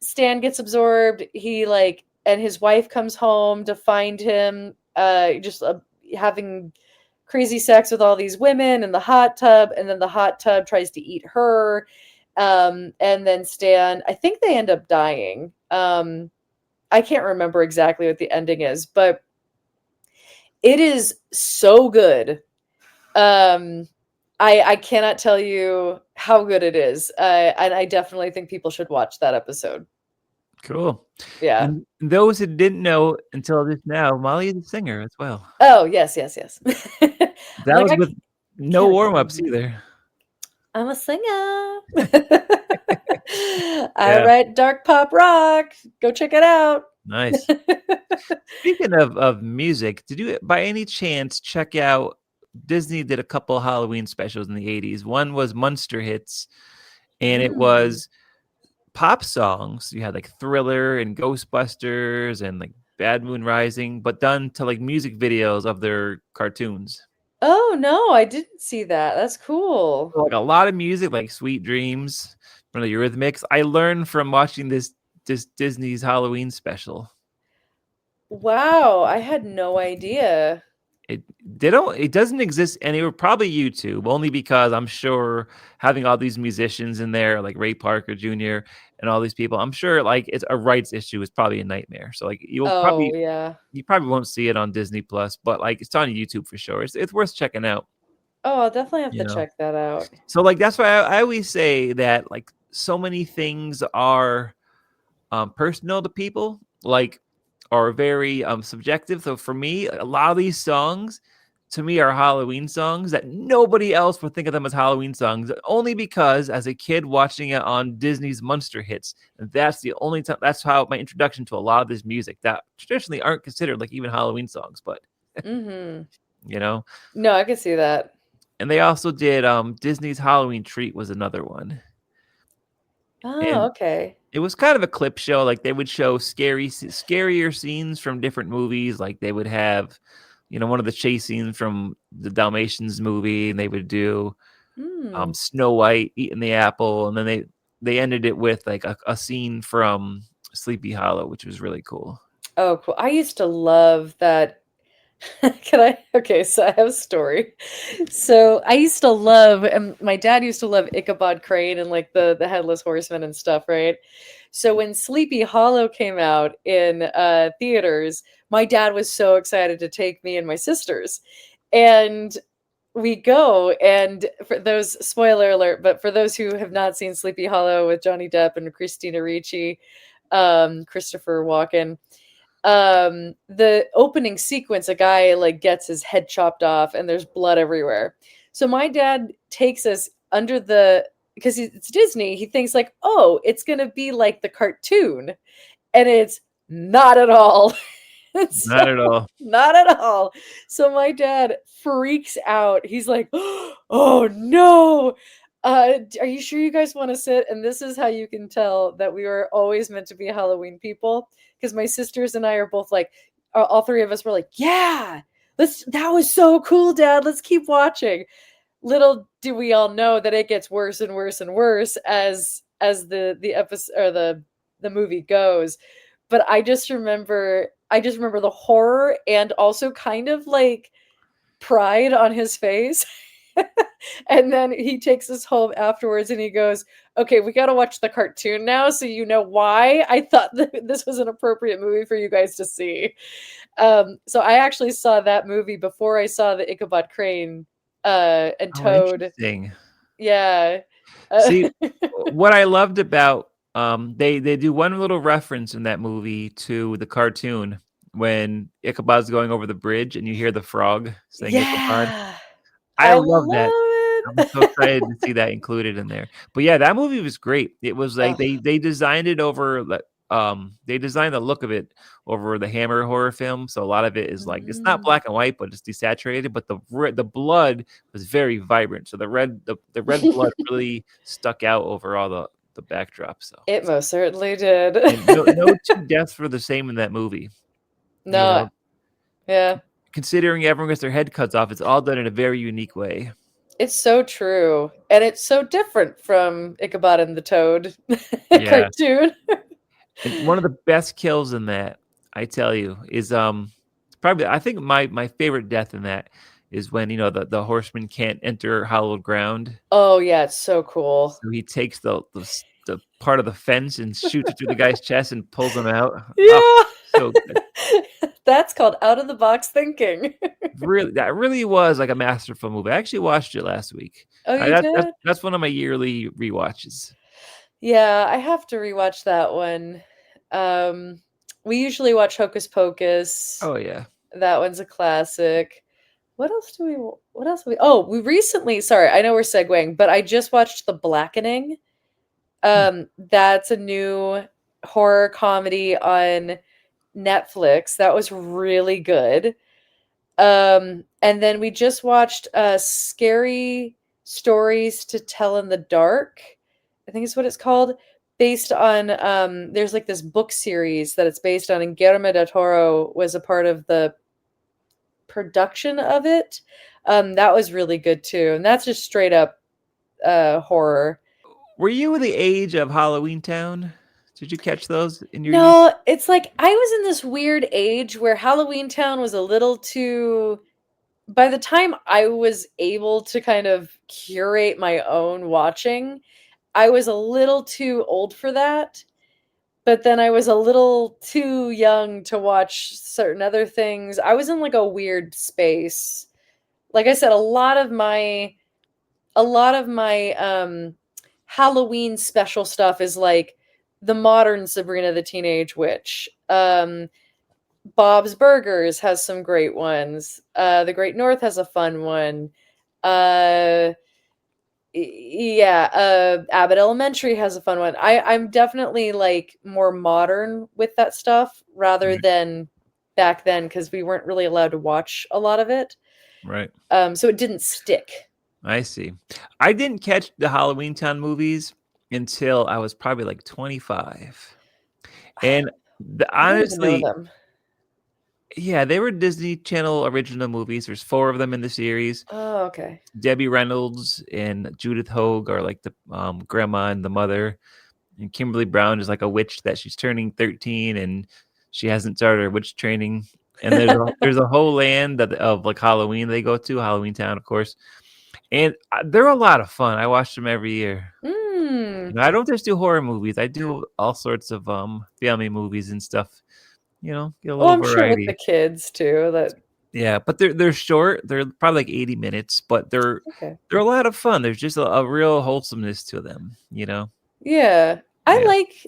Stan gets absorbed. He like and his wife comes home to find him just having crazy sex with all these women in the hot tub, and then the hot tub tries to eat her. And then Stan, I think they end up dying. I can't remember exactly what the ending is, but it is so good. Um, I cannot tell you how good it is, and I definitely think people should watch that episode. Cool. Yeah. And those who didn't know until just now, Molly is a singer as well. Oh yes, yes, yes. I'm That like was I with no can't warm ups explain. either. I'm a singer. I Yeah, write dark pop rock. Go check it out. nice. Speaking of music, did you by any chance check out Disney did a couple Halloween specials in the 80s. One was Monster Hits, and it Mm. was pop songs. You had like Thriller and Ghostbusters and like Bad Moon Rising, but done to like music videos of their cartoons. Oh no, I didn't see that. That's cool. So, like a lot of music, like Sweet Dreams from the Eurythmics. I learned from watching this Disney's Halloween special. Wow, I had no idea. It they don't it doesn't exist anywhere, probably YouTube, only because I'm sure having all these musicians in there, like Ray Parker Jr. and all these people, I'm sure like it's a rights issue is probably a nightmare. So like Oh yeah. you probably won't see it on Disney Plus, but like it's on YouTube for sure. It's worth checking out, Oh, I'll definitely have you to know. check that out. So like that's why I always say that like so many things are personal to people, like are very subjective. So for me, a lot of these songs to me are Halloween songs that nobody else would think of them as Halloween songs, only because as a kid watching it on Disney's Monster Hits, and that's the only time. That's how my introduction to a lot of this music that traditionally aren't considered like even Halloween songs, but Mhm. you know. No, I could see that. And they also did Disney's Halloween Treat was another one, Oh, and okay. it was kind of a clip show. Like they would show scarier scenes from different movies. Like they would have, one of the chase scenes from the Dalmatians movie, and they would do Hmm. Snow White eating the apple, and then they ended it with like a scene from Sleepy Hollow, which was really cool. Oh, cool. I used to love that. Can I? Okay, so I have a story. So I used to love, and my dad used to love Ichabod Crane and like the Headless Horseman and stuff, right? So when Sleepy Hollow came out in theaters, my dad was so excited to take me and my sisters, and we go. And for those, spoiler alert, but for those who have not seen Sleepy Hollow with Johnny Depp and Christina Ricci, Christopher Walken, the opening sequence, a guy like gets his head chopped off and there's blood everywhere. So my dad takes us under the, because it's Disney, he thinks like, oh, it's gonna be like the cartoon, and it's not at all. Not So at all. not at all. So my dad freaks out. He's like, oh no, are you sure you guys want to sit? And this is how you can tell that we were always meant to be Halloween people, because my sisters and I are both like, all three of us were like, yeah, that was so cool, Dad, let's keep watching. Little do we all know that it gets worse and worse and worse as the episode or the movie goes. But I just remember the horror and also kind of like pride on his face. And then he takes us home afterwards and he goes, okay, we got to watch the cartoon now so you know why I thought that this was an appropriate movie for you guys to see. So I actually saw that movie before I saw the Ichabod Crane and Oh, Toad. interesting. Yeah. Uh, See, what I loved about they do one little reference in that movie to the cartoon when Ichabod's going over the bridge and you hear the frog saying Ichabod. yeah. I I love that. love I'm so excited to see that included in there. But yeah, that movie was great. It was like it. they designed it over they designed the look of it over the Hammer horror film. So a lot of it is like it's not Mm. black and white, but it's desaturated. But the blood was very vibrant. So the red blood really stuck out over all the backdrop. So It most certainly did. and no two deaths were the same in that movie. You No, know, yeah. considering everyone gets their head cuts off, it's all done in a very unique way. It's so true. And it's so different from Ichabod and the Toad Yeah. cartoon. And one of the best kills in that I tell you, is probably I think my favorite death in that is when the horseman can't enter hallowed ground, Oh yeah, it's so cool. so he takes the part of the fence and shoots it through the guy's chest and pulls him out. Oh, Yeah. so good. That's called out of the box thinking. Really, that really was like a masterful movie. I actually watched it last week. Oh, I, you that, that's did? that's one of my yearly rewatches. Yeah, I have to rewatch that one. Um, we usually watch Hocus Pocus. Oh yeah. That one's a classic. What else we Oh, we recently, sorry, I know we're segueing, but I just watched The Blackening. Hmm. That's a new horror comedy on Netflix. That was really good. And then we just watched Scary Stories to Tell in the Dark. I think is what it's called. Based on there's like this book series that it's based on, and Guillermo del Toro was a part of the production of it. That was really good too. And that's just straight up horror. Were you the age of Halloween Town? Did you catch those in your youth? No, it's like I was in this weird age where Halloween Town was a little too, by the time I was able to kind of curate my own watching, I was a little too old for that. But then I was a little too young to watch certain other things. I was in like a weird space. Like I said, a lot of my Halloween special stuff is like the modern Sabrina the Teenage Witch. Bob's Burgers has some great ones. The Great North has a fun one. Uh, yeah, Abbott Elementary has a fun one. I'm definitely like more modern with that stuff rather Right. than back then because we weren't really allowed to watch a lot of it. Right. So it didn't stick. I see. I didn't catch the Halloween Town movies until I was probably like 25. And I don't even know honestly, them. yeah, they were Disney Channel original movies. There's four of them in the series. Oh, okay. Debbie Reynolds and Judith Hogue are like the grandma and the mother. And Kimberly Brown is like a witch that she's turning 13 and she hasn't started her witch training. And there's a whole land of like Halloween they go to, Halloween Town, of course. And they're a lot of fun. I watch them every year. Mm. I don't just do horror movies. I do all sorts of family movies and stuff. Get a Well, little I'm sure with the variety. kids too. That Yeah, but they're short. They're probably like 80 minutes, but okay. they're a lot of fun. There's just a real wholesomeness to them. Yeah, I Yeah. like.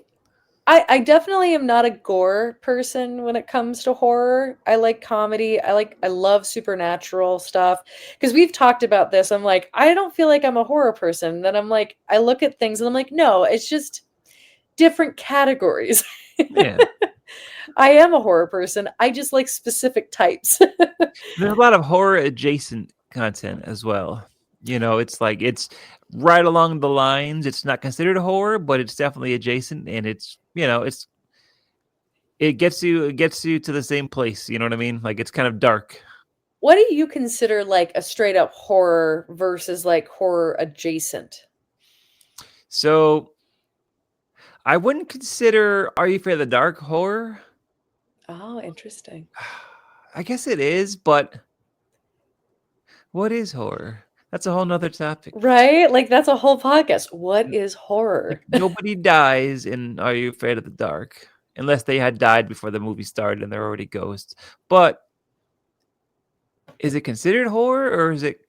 I definitely am not a gore person when it comes to horror. I like comedy. I love supernatural stuff because we've talked about this. I'm like, I don't feel like I'm a horror person. Then I'm like, I look at things and I'm like, no, it's just different categories. Yeah. I am a horror person. I just like specific types. There's a lot of horror adjacent content as well. It's like it's right along the lines. It's not considered a horror, but it's definitely adjacent and it gets you to the same place, you know what I mean? Like it's kind of dark. What do you consider like a straight up horror versus like horror adjacent? So I wouldn't consider Are You Afraid of the Dark horror? Oh, interesting. I guess it is, but what is horror? That's a whole nother topic. Right? Like that's a whole podcast. What is Like horror? nobody dies in Are You Afraid of the Dark? Unless they had died before the movie started and they're already ghosts. But is it considered horror or is it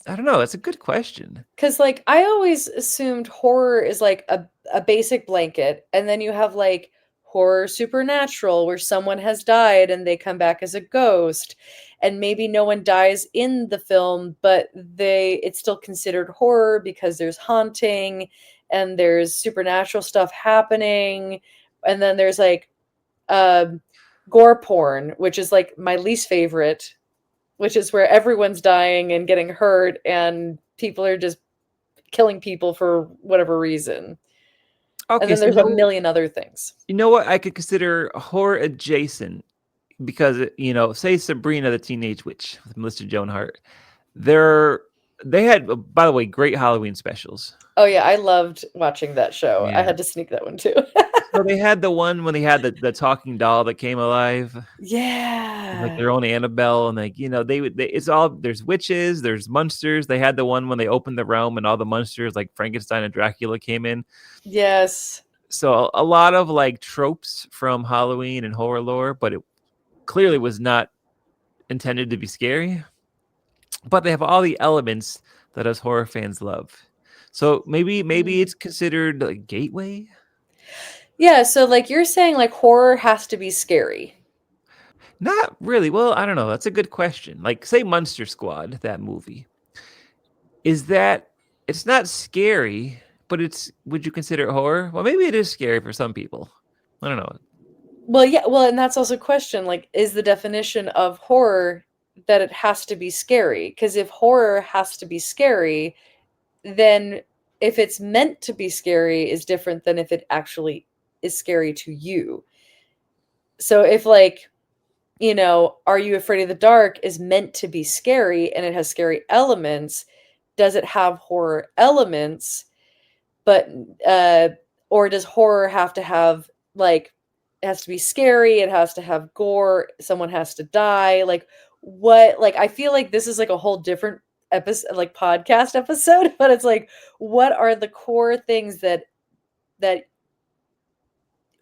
I don't know, that's a good question. Because like I always assumed horror is like a basic blanket, and then you have like horror supernatural where someone has died and they come back as a ghost, and maybe no one dies in the film, but it's still considered horror because there's haunting and there's supernatural stuff happening, and then there's like um gore porn, which is like my least favorite, which is where everyone's dying and getting hurt and people are just killing people for whatever reason. And Okay, then so there's a million other things. you know what I could consider horror adjacent because say Sabrina the Teenage Witch with Melissa Joan Hart. They're they had by the way great Halloween specials. Oh yeah, I loved watching that show. I Yeah. had to sneak that one too. So they had the one when they had the talking doll that came alive, like Yeah. their own Annabelle, and like it's all there's witches, there's monsters. They had the one when they opened the realm and all the monsters like Frankenstein and Dracula came in. Yes. So a lot of like tropes from Halloween and horror lore, but it clearly was not intended to be scary. But they have all the elements that us horror fans love. So maybe Mm. it's considered a gateway. Yeah, so like you're saying like horror has to be scary. Not really. Well, I don't know. That's a good question. Like, say Monster Squad, that movie. Is that it's not scary, but it's would you consider it horror? Well, maybe it is scary for some people. I don't know. Well, yeah, well, and that's also a question like is the definition of horror that it has to be scary? Because if horror has to be scary, then if it's meant to be scary is different than if it actually is scary to you. So if like, Are You Afraid of the Dark is meant to be scary and it has scary elements, does it have horror elements? But or does horror have to have like it has to be scary, it has to have gore, someone has to die? Like what like I feel like this is like a whole different episode like podcast episode, but it's like what are the core things that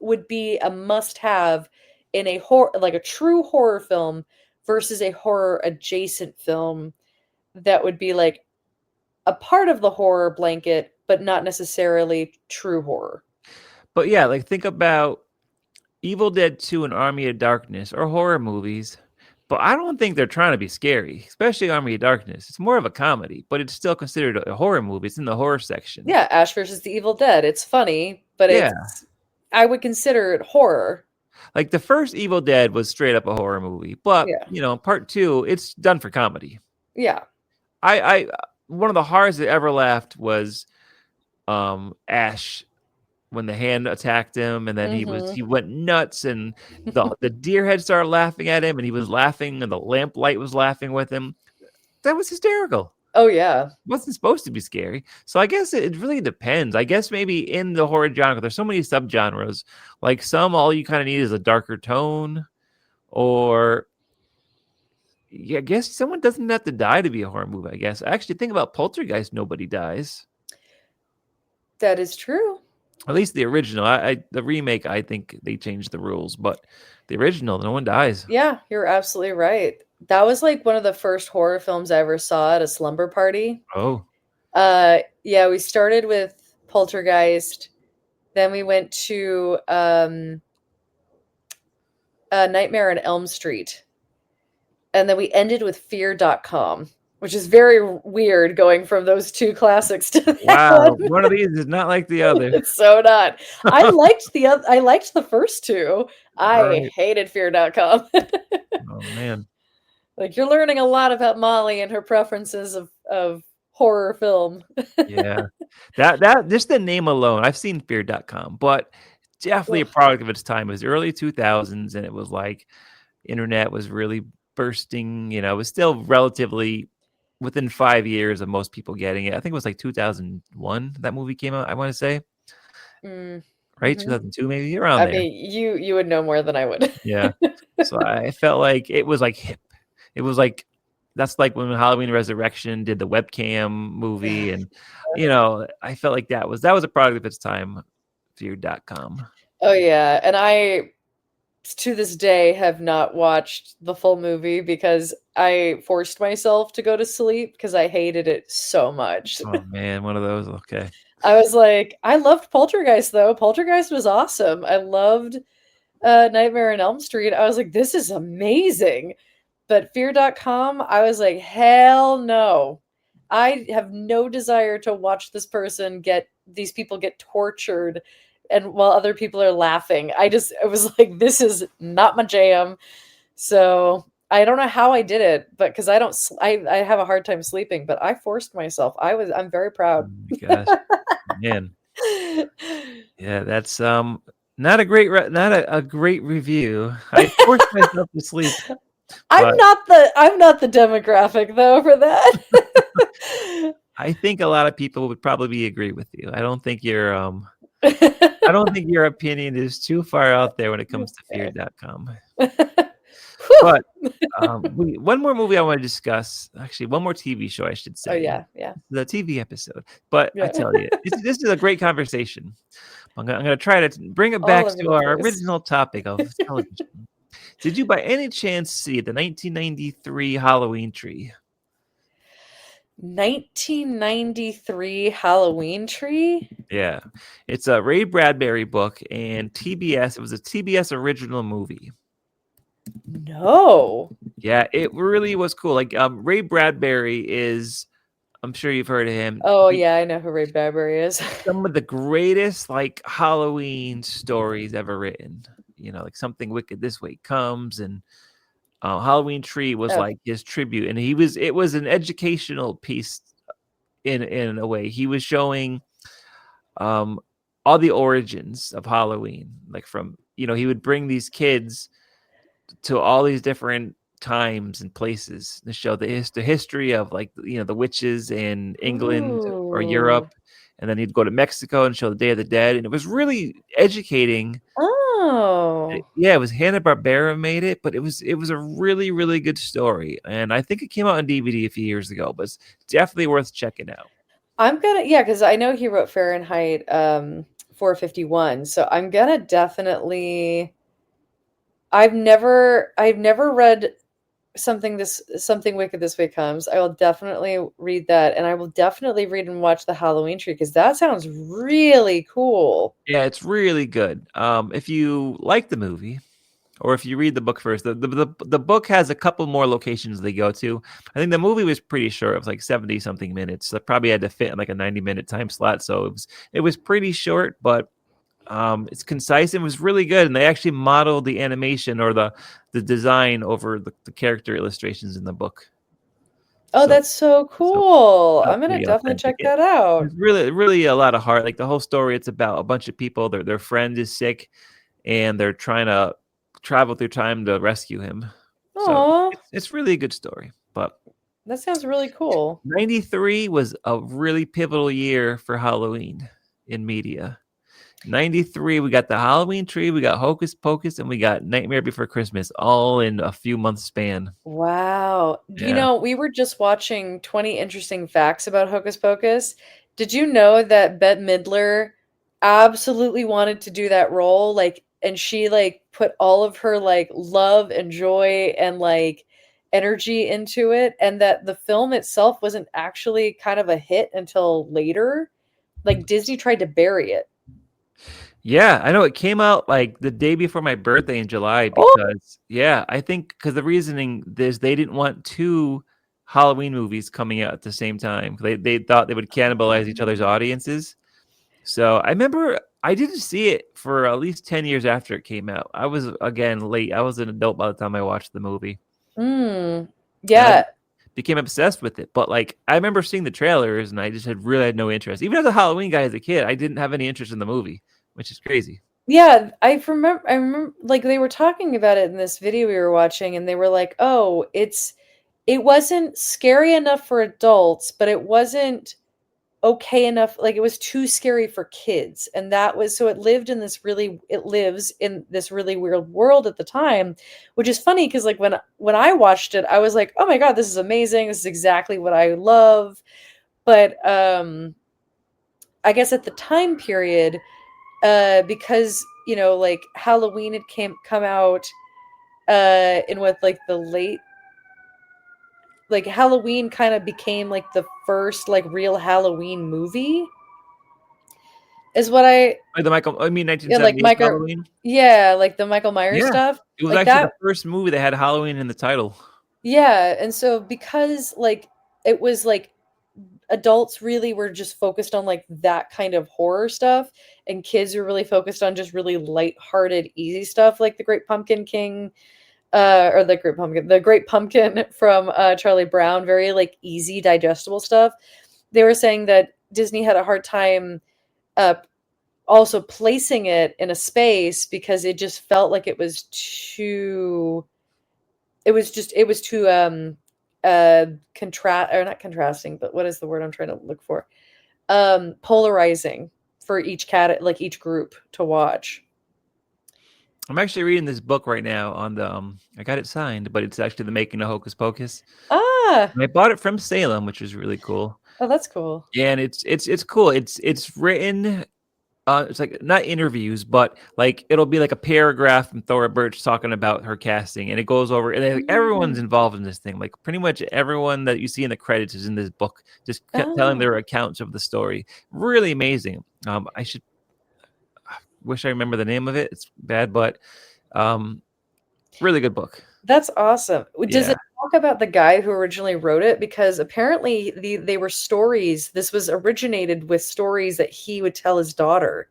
would be a must have in a horror like a true horror film versus a horror adjacent film that would be like a part of the horror blanket but not necessarily true horror. But yeah, like think about Evil Dead 2 and Army of Darkness or horror movies. But I don't think they're trying to be scary, especially Army of Darkness. It's more of a comedy, but it's still considered a horror movie. It's in the horror section. Yeah, Ash versus the Evil Dead. It's funny, but Yeah. it's I would consider it horror. Like the first Evil Dead was straight up a horror movie, but Yeah. part two, it's done for comedy. Yeah. I one of the hardest that ever laughed was Ash when the hand attacked him and then he went nuts and the deer head started laughing at him and he was laughing and the lamplight was laughing with him. That was hysterical. Oh yeah. It wasn't supposed to be scary. So I guess it really depends. I guess maybe in the horror genre, there's so many subgenres. Like some, all you kind of need is a darker tone, or yeah, I guess someone doesn't have to die to be a horror movie. I guess actually think about Poltergeist. Nobody dies. That is true. At least the original. The remake, I think they changed the rules, but the original, no one dies. Yeah, you're absolutely right. That was like one of the first horror films I ever saw at a slumber party. Oh, Yeah, we started with Poltergeist, then we went to Nightmare on Elm Street, and then we ended with Fear.com, which is very weird going from those two classics to that wow! one. One of these is not like the other. It's so not. I liked the first two. I Right. hated Fear.com. Oh man. Like you're learning a lot about Molly and her preferences of horror film. Yeah. That just the name alone. I've seen fear.com, but definitely a Ugh. product of its time. It was early 2000s and it was like internet was really bursting, it was still relatively within 5 years of most people getting it. I think it was like 2001 that movie came out, I want to say. Mm, Right? mhm. 2002 maybe around I there. mean, you would know more than I would. Yeah. So I felt like it was like hip. It was like that's like when Halloween Resurrection did the webcam movie, and I felt like that was a product of its time. Fear.com. Oh yeah, and I to this day have not watched the full movie because I forced myself to go to sleep because I hated it so much. Oh man, one of those. Okay. I was like, I loved Poltergeist though. Poltergeist was awesome. I loved Nightmare on Elm Street. I was like, this is amazing. But Fear.com, I was like, hell no. I have no desire to watch these people get tortured and while other people are laughing. I was like, this is not my jam. So I don't know how I did it, but because I have a hard time sleeping, but I forced myself. I'm very Oh proud. my gosh, man. Yeah, that's not a great review. I forced myself to sleep, but I'm not the demographic though for that. I think a lot of people would probably agree with you. I don't think you're I don't think your opinion is too far out there when it comes to Okay. fear.com. Whew. But one more movie I want to discuss. Actually, one more TV show, I should Oh say. yeah, yeah, The TV episode. But I yeah. tell you, this is a great conversation. I'm gonna try to bring it All back over to the our place. original topic of television. Did you by any chance see the 1993 Halloween Tree? 1993 Halloween Tree? Yeah, it's a Ray Bradbury book and TBS. It was a TBS original movie. No. Yeah, it really was cool. Like Ray Bradbury is, I'm sure you've heard of him. Oh yeah, I know who Ray Bradbury is. Some of the greatest like Halloween stories ever written. You know, like Something Wicked This Way Comes, and Halloween Tree was Oh, like his tribute, and it was an educational piece in a way. He was showing um all the origins of Halloween, like from, he would bring these kids to all these different times and places to show the history of, like, the witches in England or ooh. Europe, and then he'd go to Mexico and show the Day of the Dead, and it was really educating. Oh. Yeah, it was Hanna-Barbera made it, but it was a really, really good story, and I think it came out on DVD a few years ago, but it's definitely worth checking out. I'm gonna, yeah, because I know he wrote Fahrenheit 451, so I'm gonna definitely. I've never read something wicked this way comes. I will definitely read that, and I will definitely read and watch the Halloween Tree because that sounds really cool. Yeah, it's really good. If you like the movie, or if you read the book first, the book has a couple more locations they go to. I think the movie was pretty short. It was like 70 something minutes. So probably had to fit in like a 90-minute time slot. So it was pretty short, but it's concise and was really good. And they actually modeled the animation or the design over the character illustrations in the book. Oh, So that's so so cool. felt I'm gonna pretty definitely authentic. check that out. It's really, really a lot of heart. Like the whole story, it's about a bunch of people. Their friend is sick, and they're trying to travel through time to rescue him. So Aw, it's really a good story. But that sounds really cool. 93 was a really pivotal year for Halloween in media. 93, we got the Halloween Tree, we got Hocus Pocus, and we got Nightmare Before Christmas, all in a few months span. Wow. Yeah. We were just watching 20 interesting facts about Hocus Pocus. Did you know that Bette Midler absolutely wanted to do that role? Like, and she like put all of her like love and joy and like energy into it, and that the film itself wasn't actually kind of a hit until later. Like Disney tried to bury it. Yeah, I know it came out like the day before my birthday in July Oh. because, yeah, I think because the reasoning is they didn't want two Halloween movies coming out at the same time. They thought they would cannibalize each other's audiences. So I remember I didn't see it for at least 10 years after it came out. I was, again, late. I was an adult by the time I watched the movie, Mm. and I Yeah. became obsessed with it. But like I remember seeing the trailers and I just had really had no interest. Even as a Halloween guy as a kid, I didn't have any interest in the movie, which is crazy. Yeah, I remember like they were talking about it in this video we were watching and they were like, "Oh, it wasn't scary enough for adults, but it wasn't okay enough, like it was too scary for kids." And that was so it lives in this really weird world at the time, which is funny because like when I watched it, I was like, "Oh my God, this is amazing. This is exactly what I love." But I guess at the time period, because like Halloween had came come out in what like the late like Halloween kind of became like the first like real Halloween movie is what I Like I mean yeah like 1978 Michael Halloween. yeah like the Michael Myers Yeah, stuff it was like actually the that. first movie that had Halloween in the title. Yeah, and so because like it was like adults really were just focused on like that kind of horror stuff, and kids were really focused on just really light-hearted easy stuff like the Great Pumpkin King, or the Great Pumpkin from Charlie Brown, very like easy digestible stuff. They were saying that Disney had a hard time uh also placing it in a space because it just felt like it was too contrast or not contrasting, but what is the word I'm trying to look for? Polarizing for like each group to watch. I'm actually reading this book right now on the. I got it signed, but it's actually the making of Hocus Pocus. Ah, And I bought it from Salem, which is really cool. oh, that's cool. And it's cool. It's written. It's like not interviews, but like it'll be like a paragraph from Thora Birch talking about her casting, and it goes over, and then, like, everyone's Mm. involved in this thing. Like pretty much everyone that you see in the credits is in this book, just telling Oh, their accounts of the story. Really amazing. I should wish I remember the name of it. It's bad, but um, really good book. that's awesome. Does Yeah. it talk about the guy who originally wrote it? Because apparently they were stories. This was originated with stories that he would tell his daughter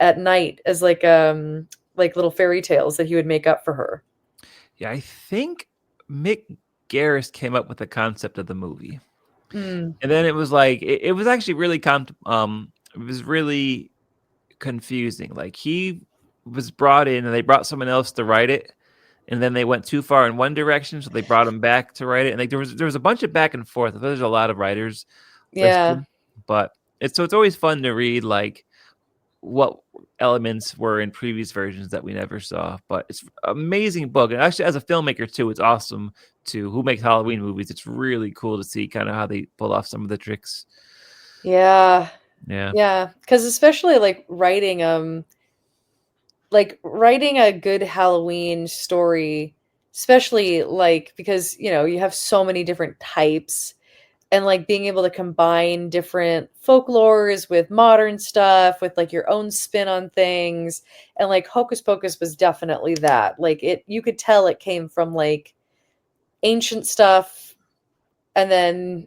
at night as like little fairy tales that he would make up for her. Yeah, I think Mick Garris came up with the concept of the movie. Mm. And then it was like it was actually really it was really confusing. Like he was brought in and they brought someone else to write it, and then they went too far in one direction, so they brought him back to write it. And like there was a bunch of back and forth. There's a lot of writers Yeah. listed, but it's always fun to read like what elements were in previous versions that we never saw. But it's an amazing book, and actually as a filmmaker too, it's awesome to who makes Halloween movies. It's really cool to see kind of how they pull off some of the tricks. Yeah. Yeah. Yeah. Because especially like writing a good Halloween story, especially like because you have so many different types and like being able to combine different folklores with modern stuff with like your own spin on things. And like Hocus Pocus was definitely that. Like it you could tell it came from like ancient stuff, and then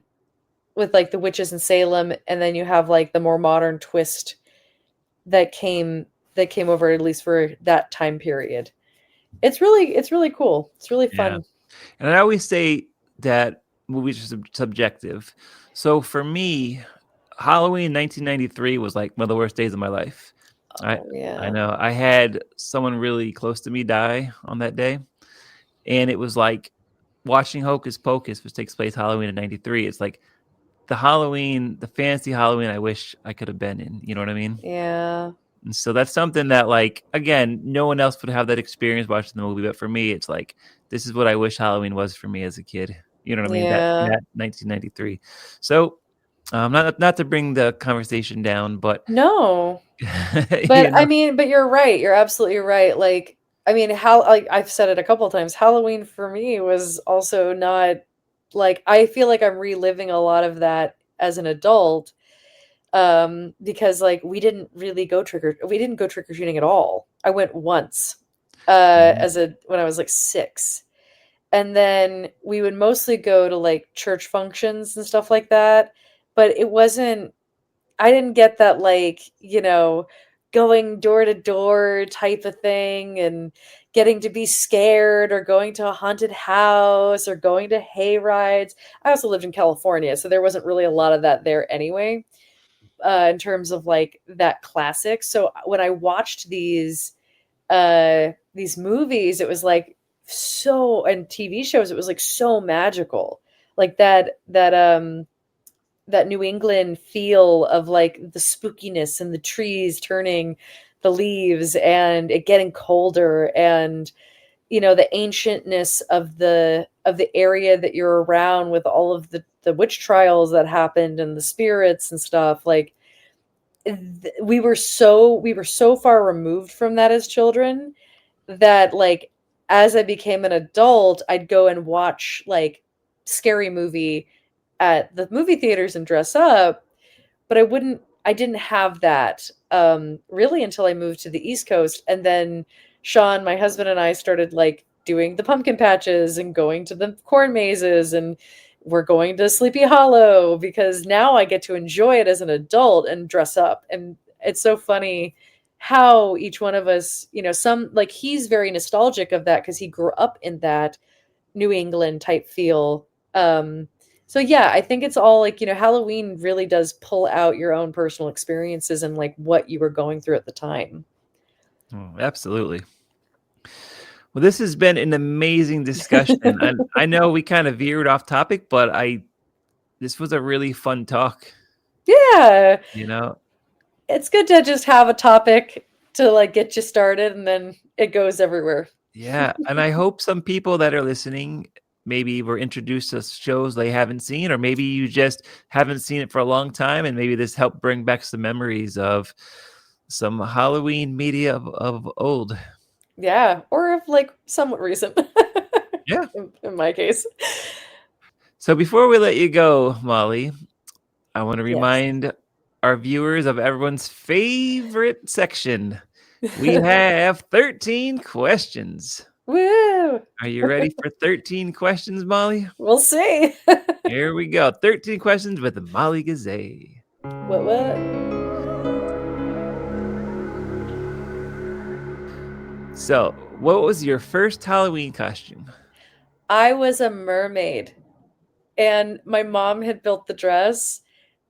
with like the witches in Salem, and then you have like the more modern twist that came over at least for that time period. It's really cool. It's really Yeah. fun. And I always say that movies are subjective. So for me, Halloween 1993 was like one of the worst days of my life. I Oh I yeah. know I had someone really close to me die on that day, and it was like watching Hocus Pocus, which takes place Halloween in '93. It's like the fancy Halloween I wish I could have been in. You know what I mean? Yeah. And so that's something that, like, again, no one else would have that experience watching the movie, but for me, it's like this is what I wish Halloween was for me as a kid. You know what I mean? Yeah. That 1993. So, not to bring the conversation down, but No. you But I know, mean, but you're right. You're absolutely right. Like, I mean, how like I've said it a couple of times, Halloween for me was also not like I feel like I'm reliving a lot of that as an adult. Because like we didn't go trick or treating at all. I went once Mhm. as a when I was like 6. And then we would mostly go to like church functions and stuff like that, but it wasn't I didn't get that like, going door to door type of thing and getting to be scared or going to a haunted house or going to hay rides. I also lived in California, so there wasn't really a lot of that there anyway, in terms of like that classic. So when I watched these movies, it was like so and TV shows, it was like so magical. Like that New England feel of like the spookiness and the trees turning the leaves and it getting colder, and the ancientness of the area that you're around with all of the witch trials that happened and the spirits and stuff. Like we were so far removed from that as children that like as I became an adult, I'd go and watch like scary movie at the movie theaters and dress up, but I didn't have that really until I moved to the East Coast. And then Sean, my husband, and I started like doing the pumpkin patches and going to the corn mazes, and we're going to Sleepy Hollow because now I get to enjoy it as an adult and dress up. And it's so funny how each one of us, some like he's very nostalgic of that because he grew up in that New England type feel. So yeah, I think it's all like, Halloween really does pull out your own personal experiences and like what you were going through at the time. Oh, absolutely. Well, this has been an amazing discussion, and I know we kind of veered off topic, but I this was a really fun talk. Yeah. You know, it's good to just have a topic to like get you started, and then it goes everywhere. Yeah, and I hope some people that are listening maybe were introduced to shows they haven't seen, or maybe you just haven't seen it for a long time, and maybe this helped bring back some memories of some Halloween media of old. Yeah, or if like somewhat recent. Yeah. In my case. So before we let you go, Molly, I want to Yes. remind our viewers of everyone's favorite section. We have 13 questions. Woo! Are you ready for 13 questions, Molly? We'll see. Here we go. 13 questions with Molly Gazay. What? So, what was your first Halloween costume? I was a mermaid, and my mom had built the dress,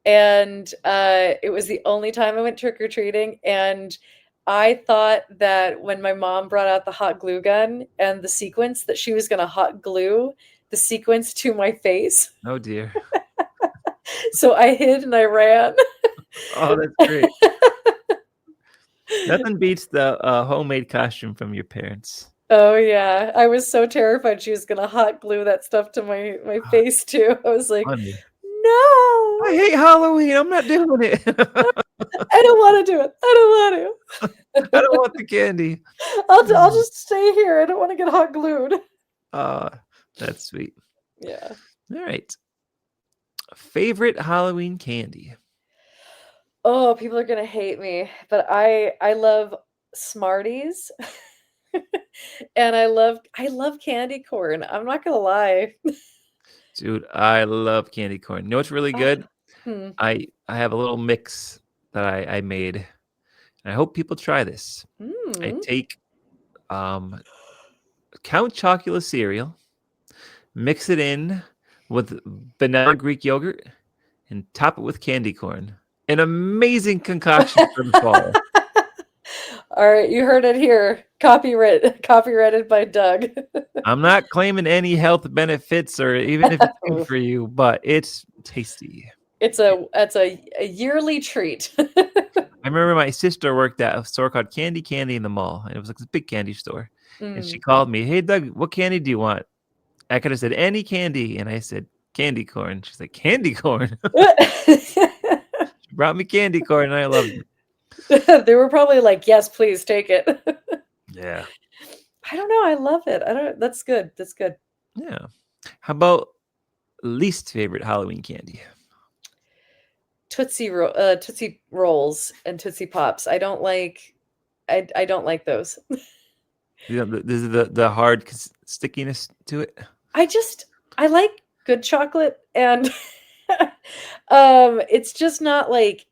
and it was the only time I went trick or treating. And I thought that when my mom brought out the hot glue gun and the sequence, that she was going to hot glue the sequence to my face. Oh dear. So I hid and I ran. Oh, that's great. Nothing beats the homemade costume from your parents. Oh yeah, I was so terrified she was gonna hot glue that stuff to my Ah, face too. I was like, funny. I no, hate Halloween. I'm not doing it. I don't want to do it. I don't want I don't want the candy. to. I'll just stay here. I don't want to get hot glued. Uh, that's sweet. Yeah. All right. Favorite Halloween candy? Oh, people are gonna hate me, but I love Smarties, and I love candy corn. I'm not gonna lie. Dude, I love candy corn. You know what's really Oh, good? hmm. I have a little mix that I made. And I hope people try this. I Mm. take Count Chocula cereal, mix it in with vanilla Greek yogurt, and top it with candy corn. An amazing concoction for the fall. All right, you heard it here. Copyrighted by Doug. I'm not claiming any health benefits or even if it's good for you, but it's tasty. It's a yearly treat. I remember my sister worked at a store called Candy Candy in the mall, and it was like this big candy store. And she Mm. called me, "Hey Doug, what candy do you want?" I could have said any candy, and I said candy corn. She's like, "Candy corn." She brought me candy corn, and I loved it. They were probably like, "Yes, please take it." Yeah, I don't know. I love it. I don't. That's good. That's good. yeah. How about least favorite Halloween candy? Tootsie Rolls and Tootsie Pops. I don't like. I don't like those. You know, this is the hard stickiness to it. I just I like good chocolate, and it's just not like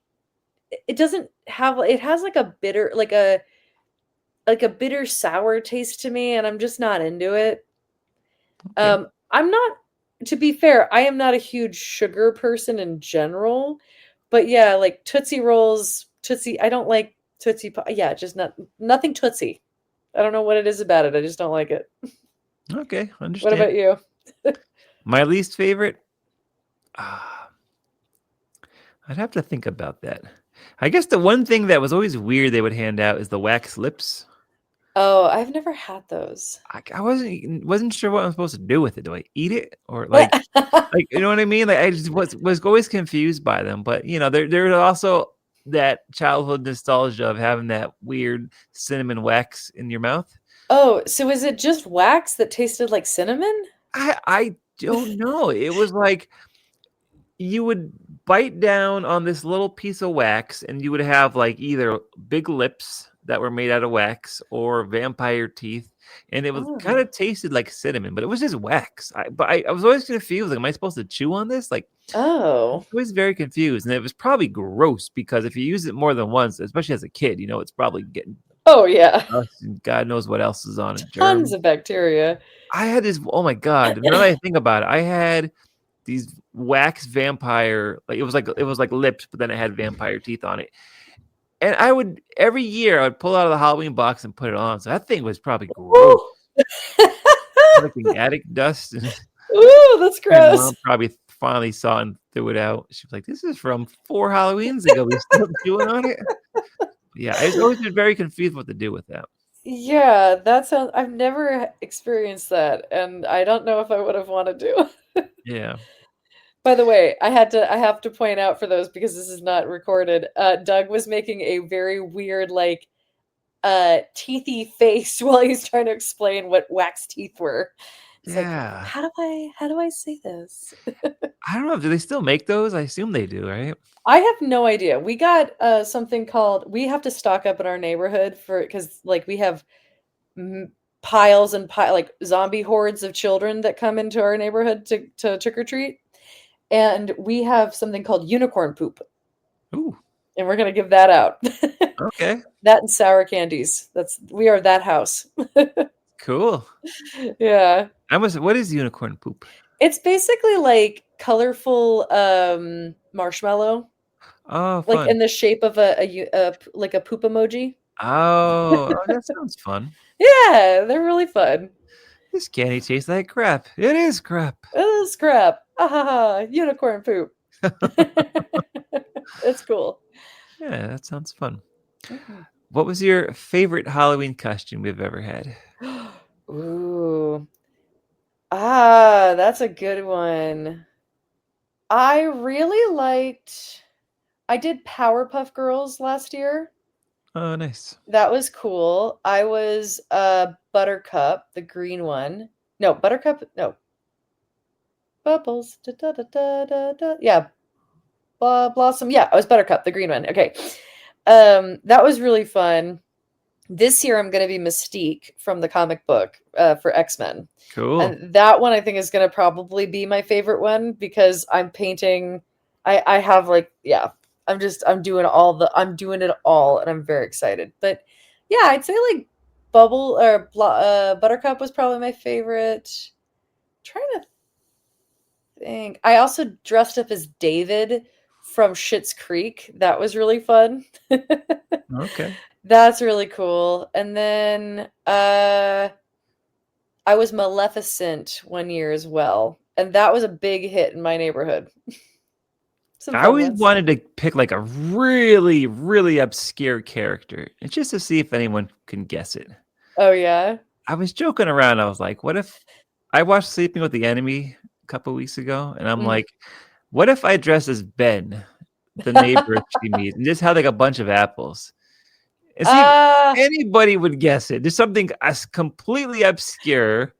it doesn't have it has like a bitter like a bitter sour taste to me, and I'm just not into it. Okay. I'm not, to be fair, I am not a huge sugar person in general, but yeah, like Tootsie Rolls, Tootsie, I don't like yeah, just nothing Tootsie. I don't know what it is about it. I just don't like it. Okay, What understand. about you? My least favorite. Ah, I'd have to think about that. I guess the one thing that was always weird they would hand out is the wax lips. Oh, I've never had those. I wasn't sure what I'm supposed to do with it. Do I eat it or like you know what I mean? Like I just was always confused by them. But you know, there's also that childhood nostalgia of having that weird cinnamon wax in your mouth. Oh, so is it just wax that tasted like cinnamon? I don't know. It was like you would bite down on this little piece of wax and you would have like either big lips that were made out of wax or vampire teeth, and it was kind Oh. of tasted like cinnamon, but it was just wax. I was always confused, like, am I supposed to chew on this? Like, I was Oh. always very confused, and it was probably gross because if you use it more than once, especially as a kid, you know it's probably getting Oh yeah. dust and God knows what else is on it, Tons germs. of bacteria. I had this, oh my God, now that I think about it, I had these wax vampire, like it was like lips, but then it had vampire teeth on it. And I would every year I would pull out of the Halloween box and put it on. So that thing was probably gross, Ooh. collecting attic dust. And Ooh, that's my gross. mom probably finally saw it and threw it out. She was like, "This is from 4 Halloweens ago. We still chewing on it." Yeah, I was always been very confused what to do with that. Yeah, that sounds I've never experienced that, and I don't know if I would have wanted to. Yeah. By the way, I have to point out for those because this is not recorded. Doug was making a very weird like teethy face while he's trying to explain what wax teeth were. He's like, Yeah. how do I say this?" I don't know. Do they still make those? I assume they do, right? I have no idea. We got something called we have to stock up in our neighborhood for because like we have piles and like zombie hordes of children that come into our neighborhood to trick or treat, and we have something called unicorn poop, Ooh, and we're gonna give that out. okay. That and sour candies. We are that house. Cool. Yeah. What is unicorn poop? It's basically like colorful marshmallow, Oh, like fun. in the shape of like a poop emoji. Oh, that sounds fun. Yeah, they're really fun. This candy tastes like crap. It is crap. Oh, scrap. Ah, ha, ha, unicorn poop. It's cool. Yeah, that sounds fun. Mhm. What was your favorite Halloween costume we've ever had? Ooh. Ah, that's a good one. I really liked I did Powerpuff Girls last year. Oh, nice. That was cool. I was Buttercup, the green one. No, Buttercup, no. Bubbles. Da, da, da, da, da, da. Yeah, Blossom. Yeah, I was Buttercup, the green one. Okay. That was really fun. This year I'm going to be Mystique from the comic book for X-Men. Cool. And that one I think is going to probably be my favorite one because I'm painting I have like yeah, I'm doing it all and I'm very excited. But yeah, I'd say like Buttercup was probably my favorite. Trying to think. I also dressed up as David from Schitt's Creek. That was really fun. Okay. That's really cool. And then I was Maleficent one year as well. And that was a big hit in my neighborhood. Some I fun always ones. wanted to pick like a really, really obscure character, and just to see if anyone can guess it. Oh yeah. I was joking around. I was like, "What if I watched Sleeping with the Enemy a couple weeks ago?" And I'm Mhm. like, "What if I dress as Ben, the neighbor she meets, and just had like a bunch of apples, and see if uh anybody would guess it? There's something as completely obscure."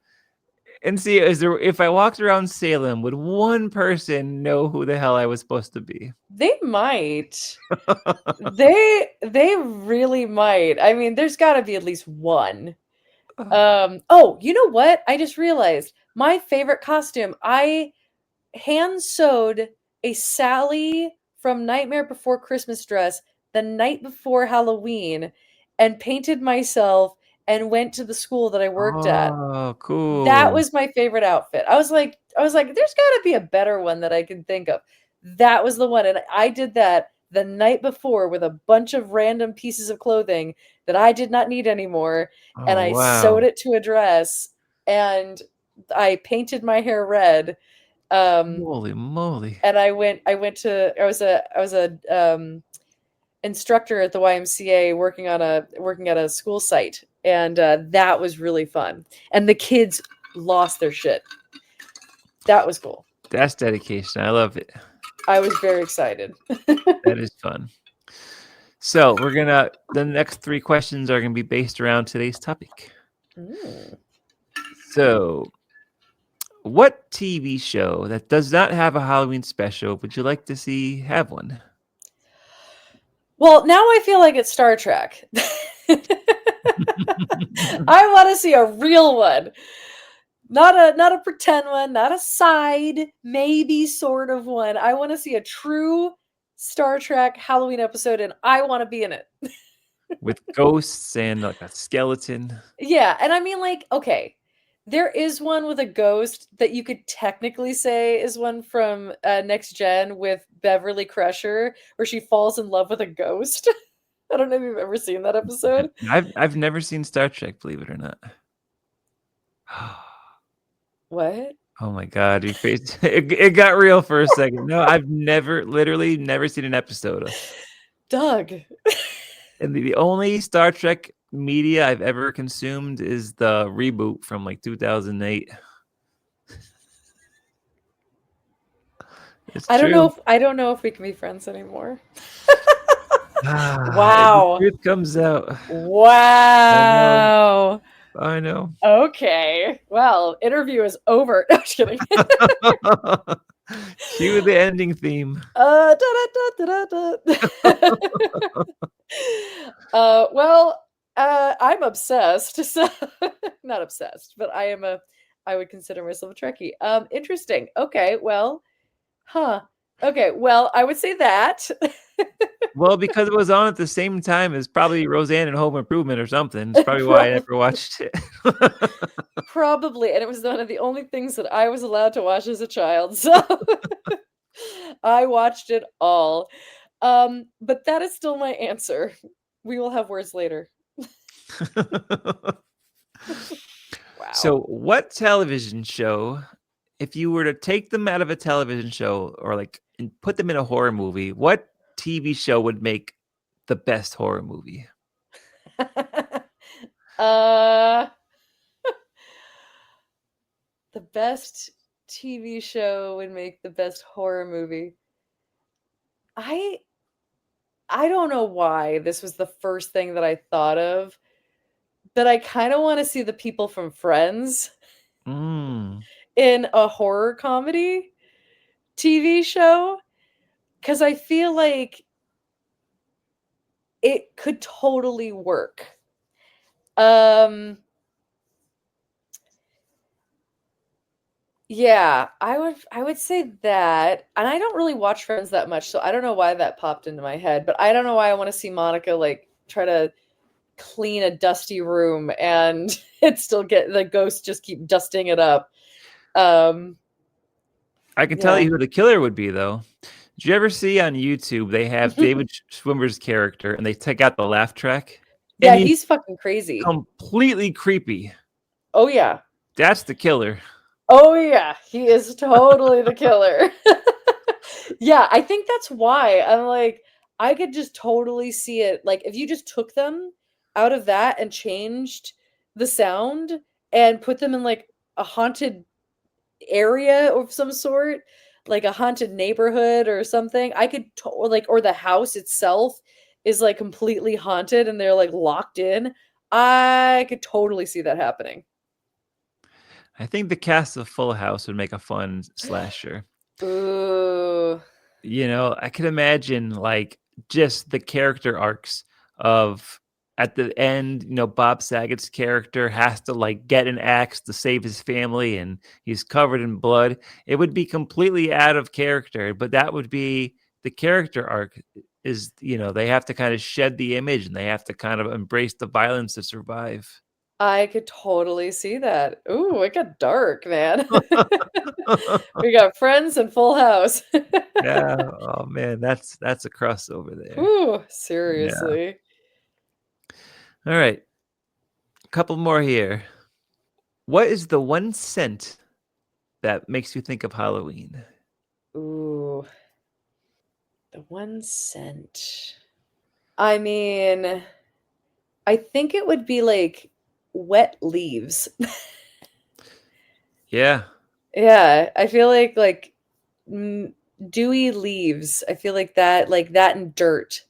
And see, if I walked around Salem, would one person know who the hell I was supposed to be? they might. They really might. I mean, there's got to be at least one. Oh, you know what? I just realized my favorite costume. I hand sewed a Sally from Nightmare Before Christmas dress the night before Halloween and painted myself and went to the school that I worked at. Oh, That cool. was my favorite outfit. I was like, there's got to be a better one that I can think of. That was the one, and I did that the night before with a bunch of random pieces of clothing that I did not need anymore, and Oh, I sewed wow. it to a dress, and I painted my hair red. Um, Holy moly. and I was a instructor at the YMCA working at a school site, and that was really fun. And the kids lost their shit. That was cool. That's dedication. I love it. I was very excited. That is fun. So the next 3 questions are gonna be based around today's topic. Mm. So, what TV show that does not have a Halloween special would you like to see have one? Well, now I feel like it's Star Trek. I want to see a real one. Not a pretend one, not a side, maybe sort of one. I want to see a true Star Trek Halloween episode and I want to be in it. With ghosts and like a skeleton? Yeah, and I mean like okay, there is one with a ghost that you could technically say is one from Next Gen with Beverly Crusher where she falls in love with a ghost. I don't know if you've ever seen that episode. I've never seen Star Trek, believe it or not. What? Oh my god, your face it got real for a second. No, I've never literally never seen an episode. Doug. And the only Star Trek media I've ever consumed is the reboot from like 2008. It's true. I don't know if we can be friends anymore. The Wow. truth comes out. I know. Wow. I know. Okay. Well, interview is over. No, just kidding. Cue the ending theme. Da, da, da, da, da. Well, I'm obsessed. So not obsessed, but I would consider myself a Trekkie. Interesting. Okay, well, huh. Okay, well, I would say that. Well, because it was on at the same time as probably Roseanne and Home Improvement or something. It's probably why I never watched it. Probably, and it was one of the only things that I was allowed to watch as a child. So I watched it all. But that is still my answer. We will have words later. So, Wow. what television show, if you were to take them out of a television show or like and put them in a horror movie, what TV show would make the best horror movie? uh the best TV show would make the best horror movie. I I don't know why this was the first thing that I thought of, but I kind of want to see the people from Friends Mm. in a horror comedy TV show cuz I feel like it could totally work. Um Yeah, I would say that, and I don't really watch Friends that much, so I don't know why that popped into my head, but I don't know why I want to see Monica like try to clean a dusty room and it still get the ghosts just keep dusting it up. Um I can tell yeah. you who the killer would be, though. Did you ever see on YouTube they have David Schwimmer's character and they take out the laugh track and Yeah, he's he's fucking crazy. completely creepy? Oh yeah. That's the killer. Oh yeah, he is totally the killer. Yeah, I think that's why I'm like, I could just totally see it. Like, if you just took them out of that and changed the sound and put them in like a haunted area of some sort, like a haunted neighborhood or something, I could or like, or the house itself is like completely haunted and they're like locked in. I could totally see that happening. I think the cast of Full House would make a fun slasher. Ooh. You know, I could imagine like just the character arcs of at the end, you know, Bob Saget's character has to like get an axe to save his family and he's covered in blood. It would be completely out of character, but that would be the character arc is, you know, they have to kind of shed the image and they have to kind of embrace the violence to survive. I could totally see that. Ooh, it got dark, man. We got Friends and Full House. Yeah. Oh man, that's a crossover there. Ooh, Yeah. seriously. All right. A couple more here. What is the one scent that makes you think of Halloween? Ooh, the one scent. I mean, I think it would be like wet leaves. Yeah. Yeah, I feel like dewy leaves. I feel like that and dirt,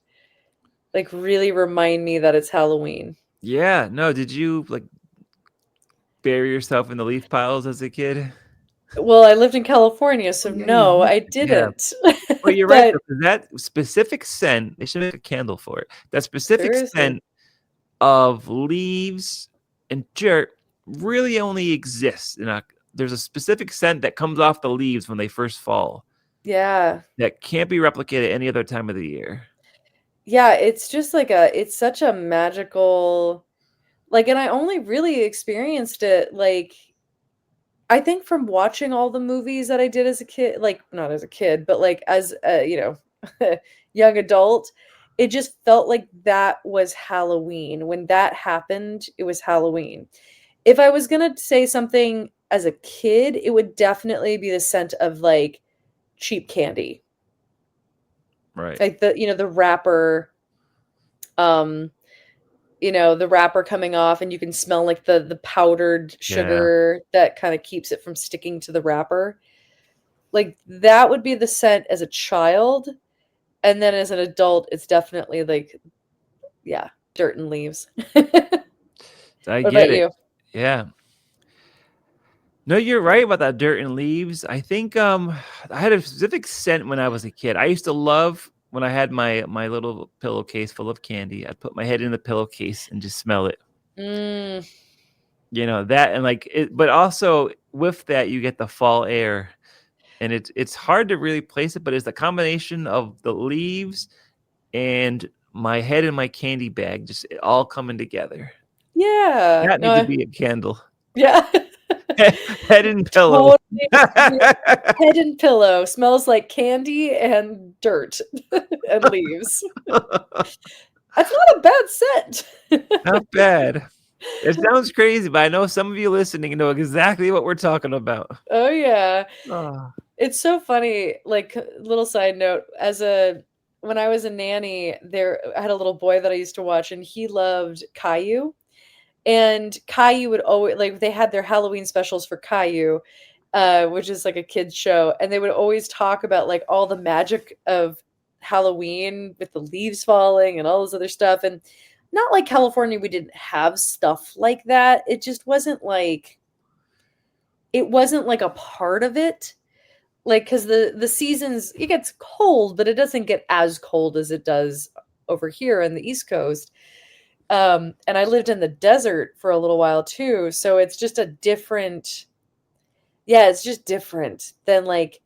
like really remind me that it's Halloween. Yeah. No, did you like bury yourself in the leaf piles as a kid? Well, I lived in California, Oh, so yeah, you no, used I to. Yeah. didn't. But you're right, though, But 'cause that specific scent, they should make a candle for it. That specific seriously, scent of leaves and dirt really only exists in a there's a specific scent that comes off the leaves when they first fall yeah. that can't be replicated any other time of the year. Yeah, it's just like a it's such a magical like, and I only really experienced it, like, I think from watching all the movies that I did as a kid, like, not as a kid, but, like, as a, young adult, it just felt like that was Halloween. When that happened, it was Halloween. If I was gonna say something as a kid, it would definitely be the scent of like cheap candy. Right. Like the wrapper, um, the wrapper coming off and you can smell like the powdered Yeah. sugar that kind of keeps it from sticking to the wrapper. Like that would be the scent as a child. And then as an adult, it's definitely like, yeah, dirt and leaves. What I get about it. you? Yeah. No, you're right about that dirt and leaves. I think I had a specific scent when I was a kid. I used to love when I had my little pillowcase full of candy. I'd put my head in the pillowcase and just smell it. Mm, That and like it, but also with that you get the fall air, and it's hard to really place it, but it's the combination of the leaves and my head in my candy bag, just it all coming together. yeah. That needs to No, be a candle. yeah. Head and pillow. Totally agree. Head and pillow smells like candy and dirt and leaves. That's not a bad scent. Not bad. It sounds crazy, but I know some of you listening know exactly what we're talking about. Oh yeah. Oh, It's so funny. Like little side note, when I was a nanny, I had a little boy that I used to watch and he loved Caillou. And Caillou would always like they had their Halloween specials for Caillou, which is like a kids show, and they would always talk about like all the magic of Halloween with the leaves falling and all this other stuff. And not like California, we didn't have stuff like that. It wasn't like a part of it. Like because the seasons it gets cold, but it doesn't get as cold as it does over here on the East Coast. And I lived in the desert for a little while too, so it's just a different yeah, it's just different than like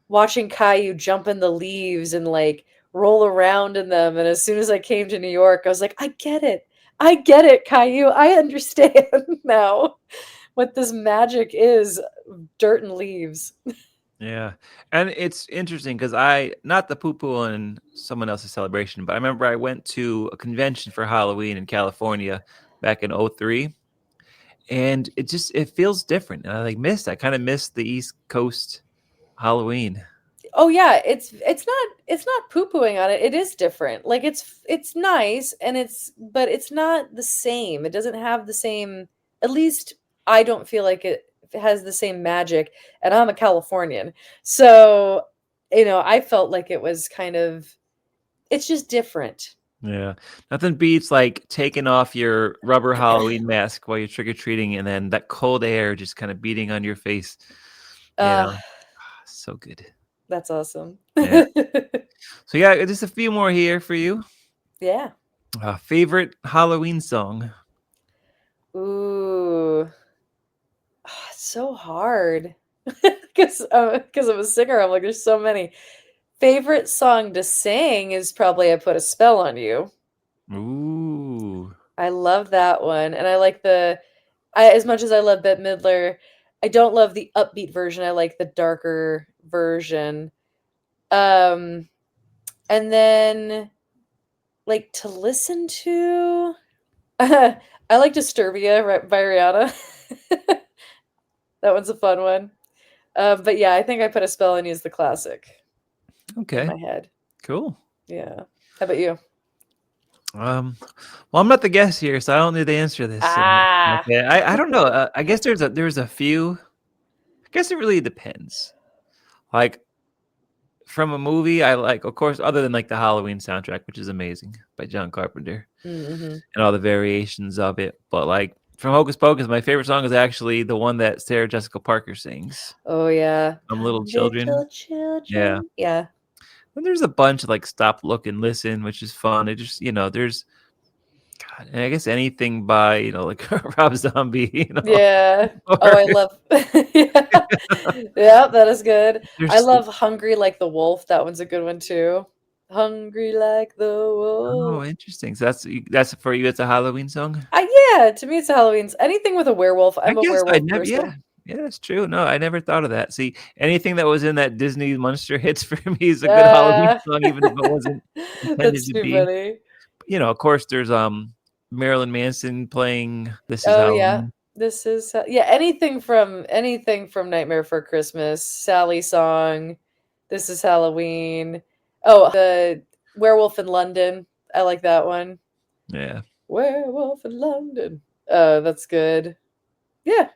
watching Caillou jump in the leaves and like roll around in them. And as soon as I came to New York, I was like, I get it. I get it, Caillou. I understand now what this magic is, dirt and leaves. yeah. And it's interesting because I not the poo poo on someone else's celebration, but I remember I went to a convention for Halloween in California back in '03, and it feels different. And I kind of missed the East Coast Halloween. Oh yeah, it's not poo-pooing on it. It is different. Like it's nice and but it's not the same. It doesn't have the same, at least I don't feel like it has the same magic. And I'm a Californian. So, I felt like it was kind of it's just different. Yeah. Nothing beats like taking off your rubber Halloween mask while you're trick or treating and then that cold air just kind of beating on your face. You Uh know, so good. that's awesome. Yeah. So yeah, just a few more here for you. Yeah. Favorite Halloween song? Ooh. It's so hard. Because I'm a singer, I'm like, there's so many. Favorite song to sing is probably I Put a Spell on You. Ooh. I love that one. And I like as much as I love Bette Midler, I don't love the upbeat version. I like the darker version. Um, and then like to listen to, I like Disturbia by Rihanna. That one's a fun one. But yeah, I think I Put a Spell on You is the classic in Okay. my head. Cool. Yeah. How about you? Well, I'm not the guest here, so I don't need to answer this. Ah. Okay. I don't know. I guess there's a few. I guess it really depends. Like from a movie, I like, of course, other than like the Halloween soundtrack, which is amazing by John Carpenter Mm-hmm. and all the variations of it. But like from Hocus Pocus, my favorite song is actually the one that Sarah Jessica Parker sings. Oh yeah. Little Children. Little Yeah. children. Yeah. And there's a bunch of like Stop, Look, and Listen, which is fun. It just, there's, God, and I guess anything by, like Rob Zombie, Yeah. Oh, or I love yeah. Yeah, that is good. I there's, love Hungry Like the Wolf. That one's a good one too. Hungry like the oh, wolf. interesting. So that's for you. It's a Halloween song. Yeah, to me it's Halloween's anything with a werewolf. I I'm a guess I werewolf never, person. yeah, that's true. No, I never thought of that. See, anything that was in that Disney Monster Hits for me is a good Halloween Uh, song, even if it wasn't intended that's to too be. funny. Of course, there's Marilyn Manson playing "This Is Oh yeah. Halloween." This is yeah, anything from Nightmare Before Christmas, Sally song, This is Halloween. Oh, the Werewolf in London. I like that one. Yeah. Werewolf in London. That's good. Yeah,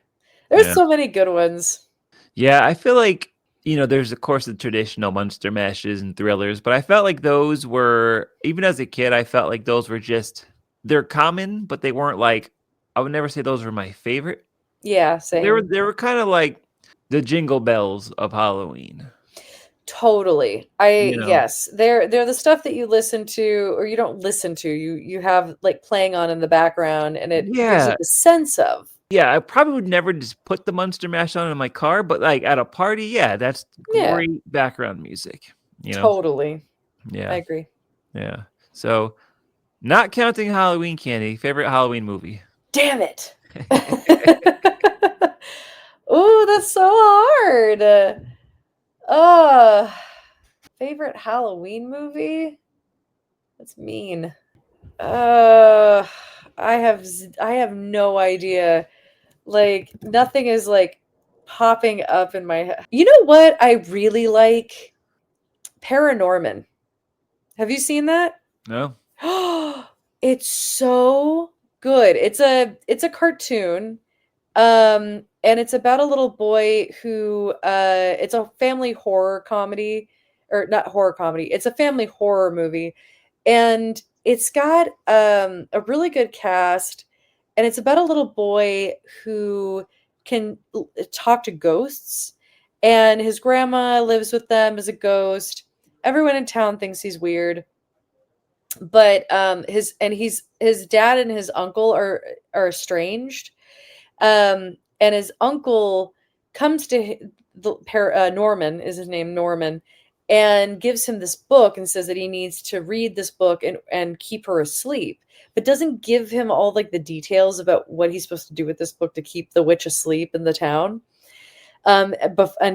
there's Yeah. so many good ones. Yeah, I feel like, there's of course the traditional monster mashes and thrillers, but I felt like those were, even as a kid, I felt like those were just, they're common, but they weren't like, I would never say those were my favorite. Yeah, They were same. they were kind of like the jingle bells of Halloween. Totally. You know? Yes, they're the stuff that you listen to or you don't listen to. You have like playing on in the background and it gives you Yeah. the sense of. Yeah, I probably would never just put the Munster Mash on in my car, but like at a party, yeah, that's Yeah, great background music, you know? totally. I Yeah. agree. Yeah. So, not counting Halloween Candy, favorite Halloween movie. Damn it. Ooh, that's so hard. Uh, favorite Halloween movie? That's mean. Uh, I have no idea. Like nothing is like popping up in my head. You know what I really like? Paranorman. Have you seen that? No? It's so good. It's a cartoon. And it's about a little boy who it's a family horror comedy or not horror comedy. It's a family horror movie and it's got a really good cast and it's about a little boy who can talk to ghosts and his grandma lives with them as a ghost. Everyone in town thinks he's weird, but his dad and his uncle are estranged, and his uncle comes to Norman is his name, Norman, and gives him this book and says that he needs to read this book and keep her asleep, but doesn't give him all like the details about what he's supposed to do with this book to keep the witch asleep in the town. And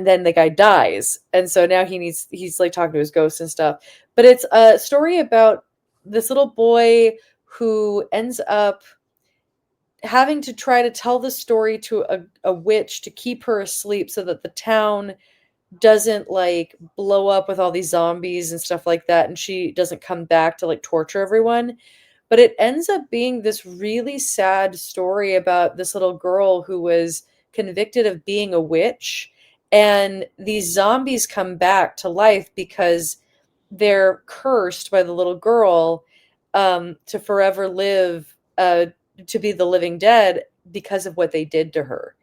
then the guy dies, and so now he's like talking to his ghost and stuff. But it's a story about this little boy who ends up having to try to tell the story to a witch to keep her asleep so that the town doesn't like blow up with all these zombies and stuff like that and she doesn't come back to like torture everyone. But it ends up being this really sad story about this little girl who was convicted of being a witch and these zombies come back to life because they're cursed by the little girl, to forever live, to be the living dead because of what they did to her.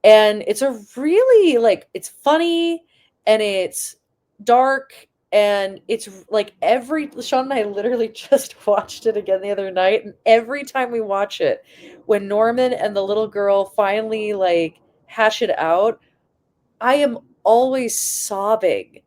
And it's a really like it's funny and it's dark and it's like every Sean and I literally just watched it again the other night and every time we watch it, when Norman and the little girl finally like hash it out, I am always sobbing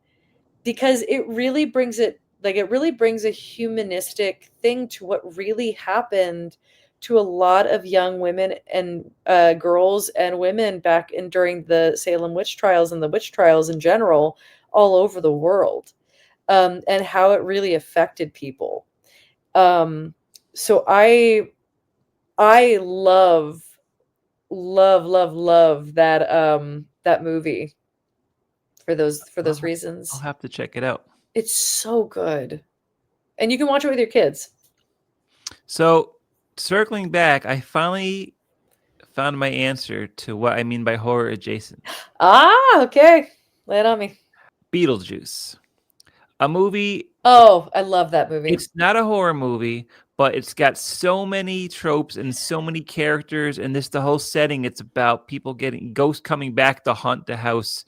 because it really brings a humanistic thing to what really happened to a lot of young women and girls and women back in during the Salem witch trials and the witch trials in general all over the world, and how it really affected people. um, so I love that movie for those I'll reasons. have to check it out. It's so good. And you can watch it with your kids. So, circling back, I finally found my answer to what I mean by horror adjacent. Ah, okay. Lay it on me. Beetlejuice. A movie, Oh, I love that movie. it's not a horror movie, but it's got so many tropes and so many characters, and the whole setting, it's about people getting ghosts coming back to haunt the house.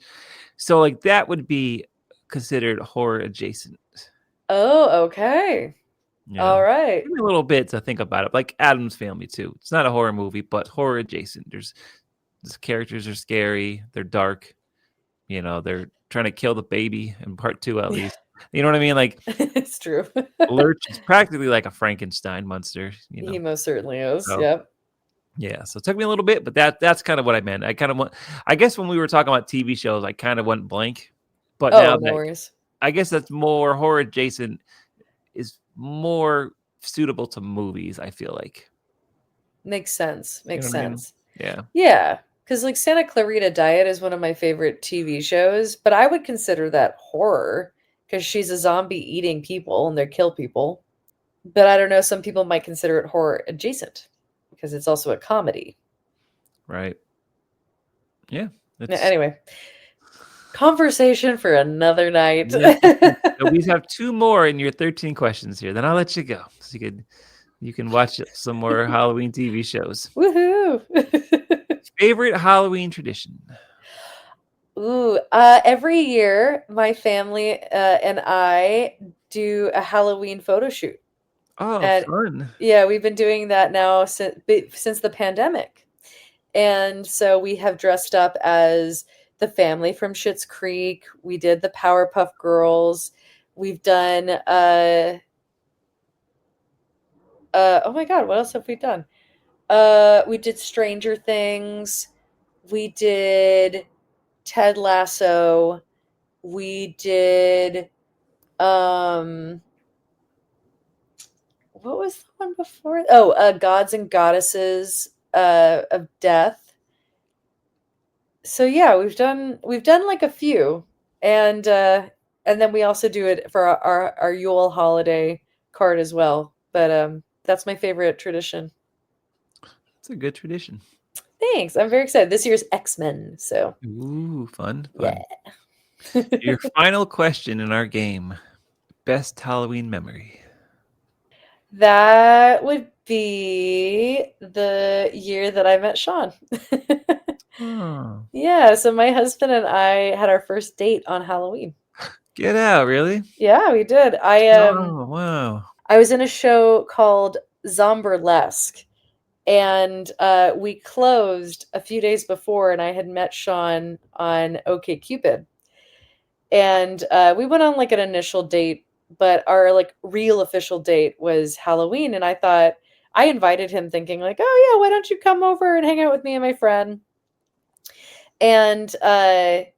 So, like, that would be considered horror adjacent. Oh, okay. You All know, right. give me a little bit to think about it. Like Adam's Family too. It's not a horror movie, but horror adjacent. The characters are scary. They're dark. They're trying to kill the baby in part two at Yeah, least. You know what I mean? Like it's true. Lurch is practically like a Frankenstein monster. He most certainly is. So Yep. yeah. So it took me a little bit, but that's kind of what I meant. I kind of want. I guess when we were talking about TV shows, I kind of went blank. But now Oh, no that worries. I guess that's more horror adjacent is more suitable to movies. I feel like. Makes sense. You Makes know what I mean? sense. Yeah. Yeah, because like Santa Clarita Diet is one of my favorite TV shows, but I would consider that horror because she's a zombie eating people and they kill people. But I don't know, some people might consider it horror adjacent because it's also a comedy. Right. Yeah. That's Anyway, conversation for another night. yeah. So we have two more in your 13 questions here. Then I'll let you go. So you can watch some more Halloween TV shows. Woohoo! Favorite Halloween tradition? Ooh, every year my family and I do a Halloween photo shoot. Oh, And fun. yeah, we've been doing that now since the pandemic. And so we have dressed up as the family from Schitt's Creek. We did the Powerpuff Girls. We've done oh my God, what else have we done? We did Stranger Things. We did Ted Lasso. We did um what was the one before? Oh, Gods and Goddesses of Death. So yeah, we've done like a few, and then we also do it for our Yule holiday card as well. But that's my favorite tradition. It's a good tradition. Thanks, I'm very excited. This year's X-Men, so Ooh, fun, yeah. fun. Your final question in our game. Best Halloween memory. That would be the year that I met Sean. Oh, Yeah, so my husband and I had our first date on Halloween. get out, really? Yeah, we did. Oh, wow. I was in a show called Zomburlesque, and we closed a few days before, and I had met Sean on OkCupid, and we went on like an initial date, but our like real official date was Halloween, and I invited him thinking like, oh yeah, why don't you come over and hang out with me and my friend? And I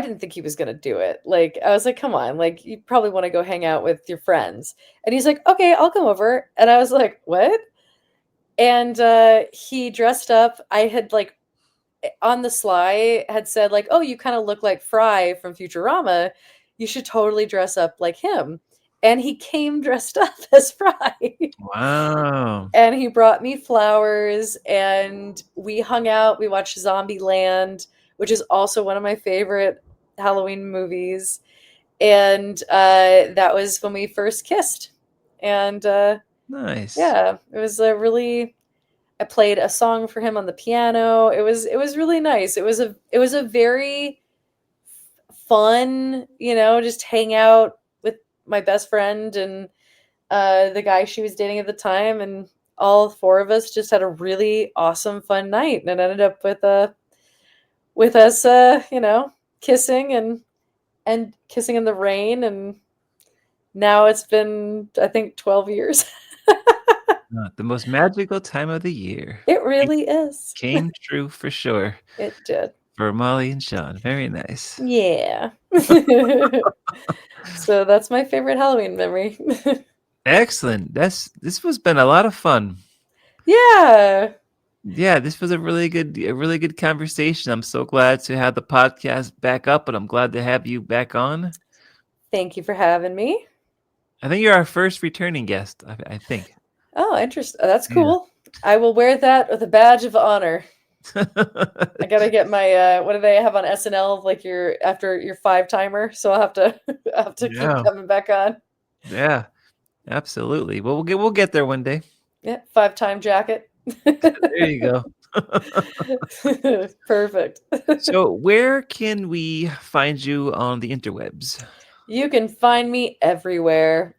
didn't think he was gonna do it. Like I was like, come on, like you probably want to go hang out with your friends. And he's like, okay, I'll come over. And I was like, what? And he dressed up. I had like on the sly had said like, oh, you kind of look like Fry from Futurama. You should totally dress up like him. And he came dressed up as Fry. Wow. And he brought me flowers and we hung out. We watched Zombie Land, which is also one of my favorite Halloween movies. And that was when we first kissed. And Nice. yeah, it was a really I played a song for him on the piano. It was really nice. It was a very fun, just hang out with my best friend and the guy she was dating at the time, and all four of us just had a really awesome, fun night, and it ended up with us, kissing and kissing in the rain, and now it's been I think 12 years. The most magical time of the year. It It really is. came true for sure It did. for Molly and Sean. Very nice. Yeah. So that's my favorite Halloween memory. Excellent. This was been a lot of fun. Yeah. Yeah, this was a really good conversation. I'm so glad to have the podcast back up, and I'm glad to have you back on. Thank you for having me. I think you're our first returning guest. I think. Oh, interesting. That's Yeah. cool. I will wear that with a badge of honor. I gotta get my what do they have on SNL like your after your 5 timer? So I'll have to I have to keep Yeah. coming back on. Yeah. Absolutely. Well, we'll get there one day. Yeah, 5 time jacket. There you go. Perfect. So, where can we find you on the interwebs? You can find me everywhere.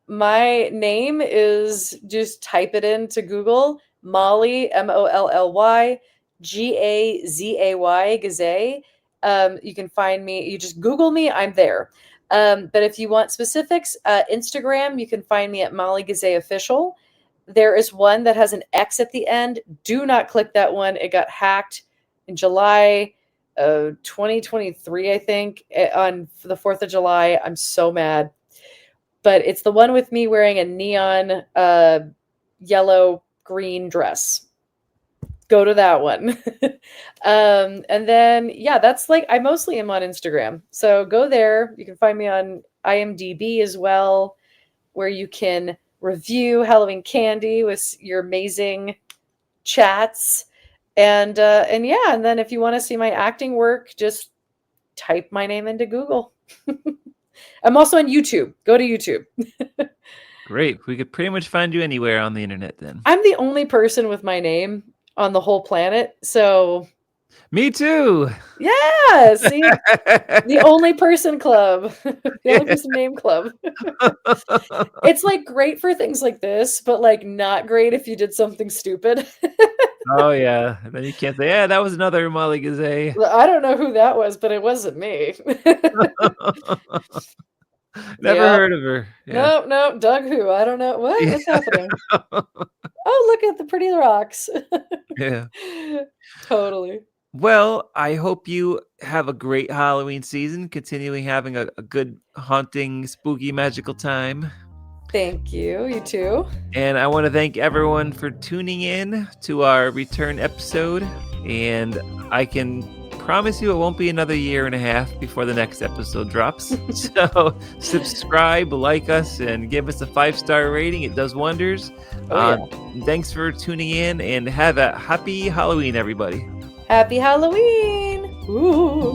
My name is just type it into Google, Molly Molly Gazay Gazay. You can find me. You just Google me. I'm there. But if you want specifics, Instagram, you can find me at Molly Gazay Official. There is one that has an X at the end. Do not click that one. It got hacked in July 2023, I think, on the 4th of July. I'm so mad. But it's the one with me wearing a neon yellow green dress. go to that one. And then, yeah, that's like, I mostly am on Instagram. So go there. You can find me on IMDb as well, where you can review Halloween candy with your amazing chats. And yeah, and then if you want to see my acting work, just type my name into Google. I'm also on YouTube. Go to YouTube. Great. We could pretty much find you anywhere on the internet then. I'm the only person with my name on the whole planet. So, Me too. yeah, see, the only person club, the only person name club. It's like great for things like this, but like not great if you did something stupid. Oh yeah. And then you can't say, yeah, that was another Molly Gazay. I don't know who that was, but it wasn't me. Never Yep. heard of her. Yeah. Nope, nope. Doug who? I don't know. What's happening? Oh, look at the pretty rocks. Yeah. Totally. Well, I hope you have a great Halloween season, continuing having a good haunting, spooky, magical time. Thank you. You too. And I want to thank everyone for tuning in to our return episode. And I can promise you it won't be another year and a half before the next episode drops. So subscribe, like us, and give us a 5-star rating. It does wonders. Oh, Thanks for tuning in, and have a happy Halloween, everybody. Happy Halloween. Ooh.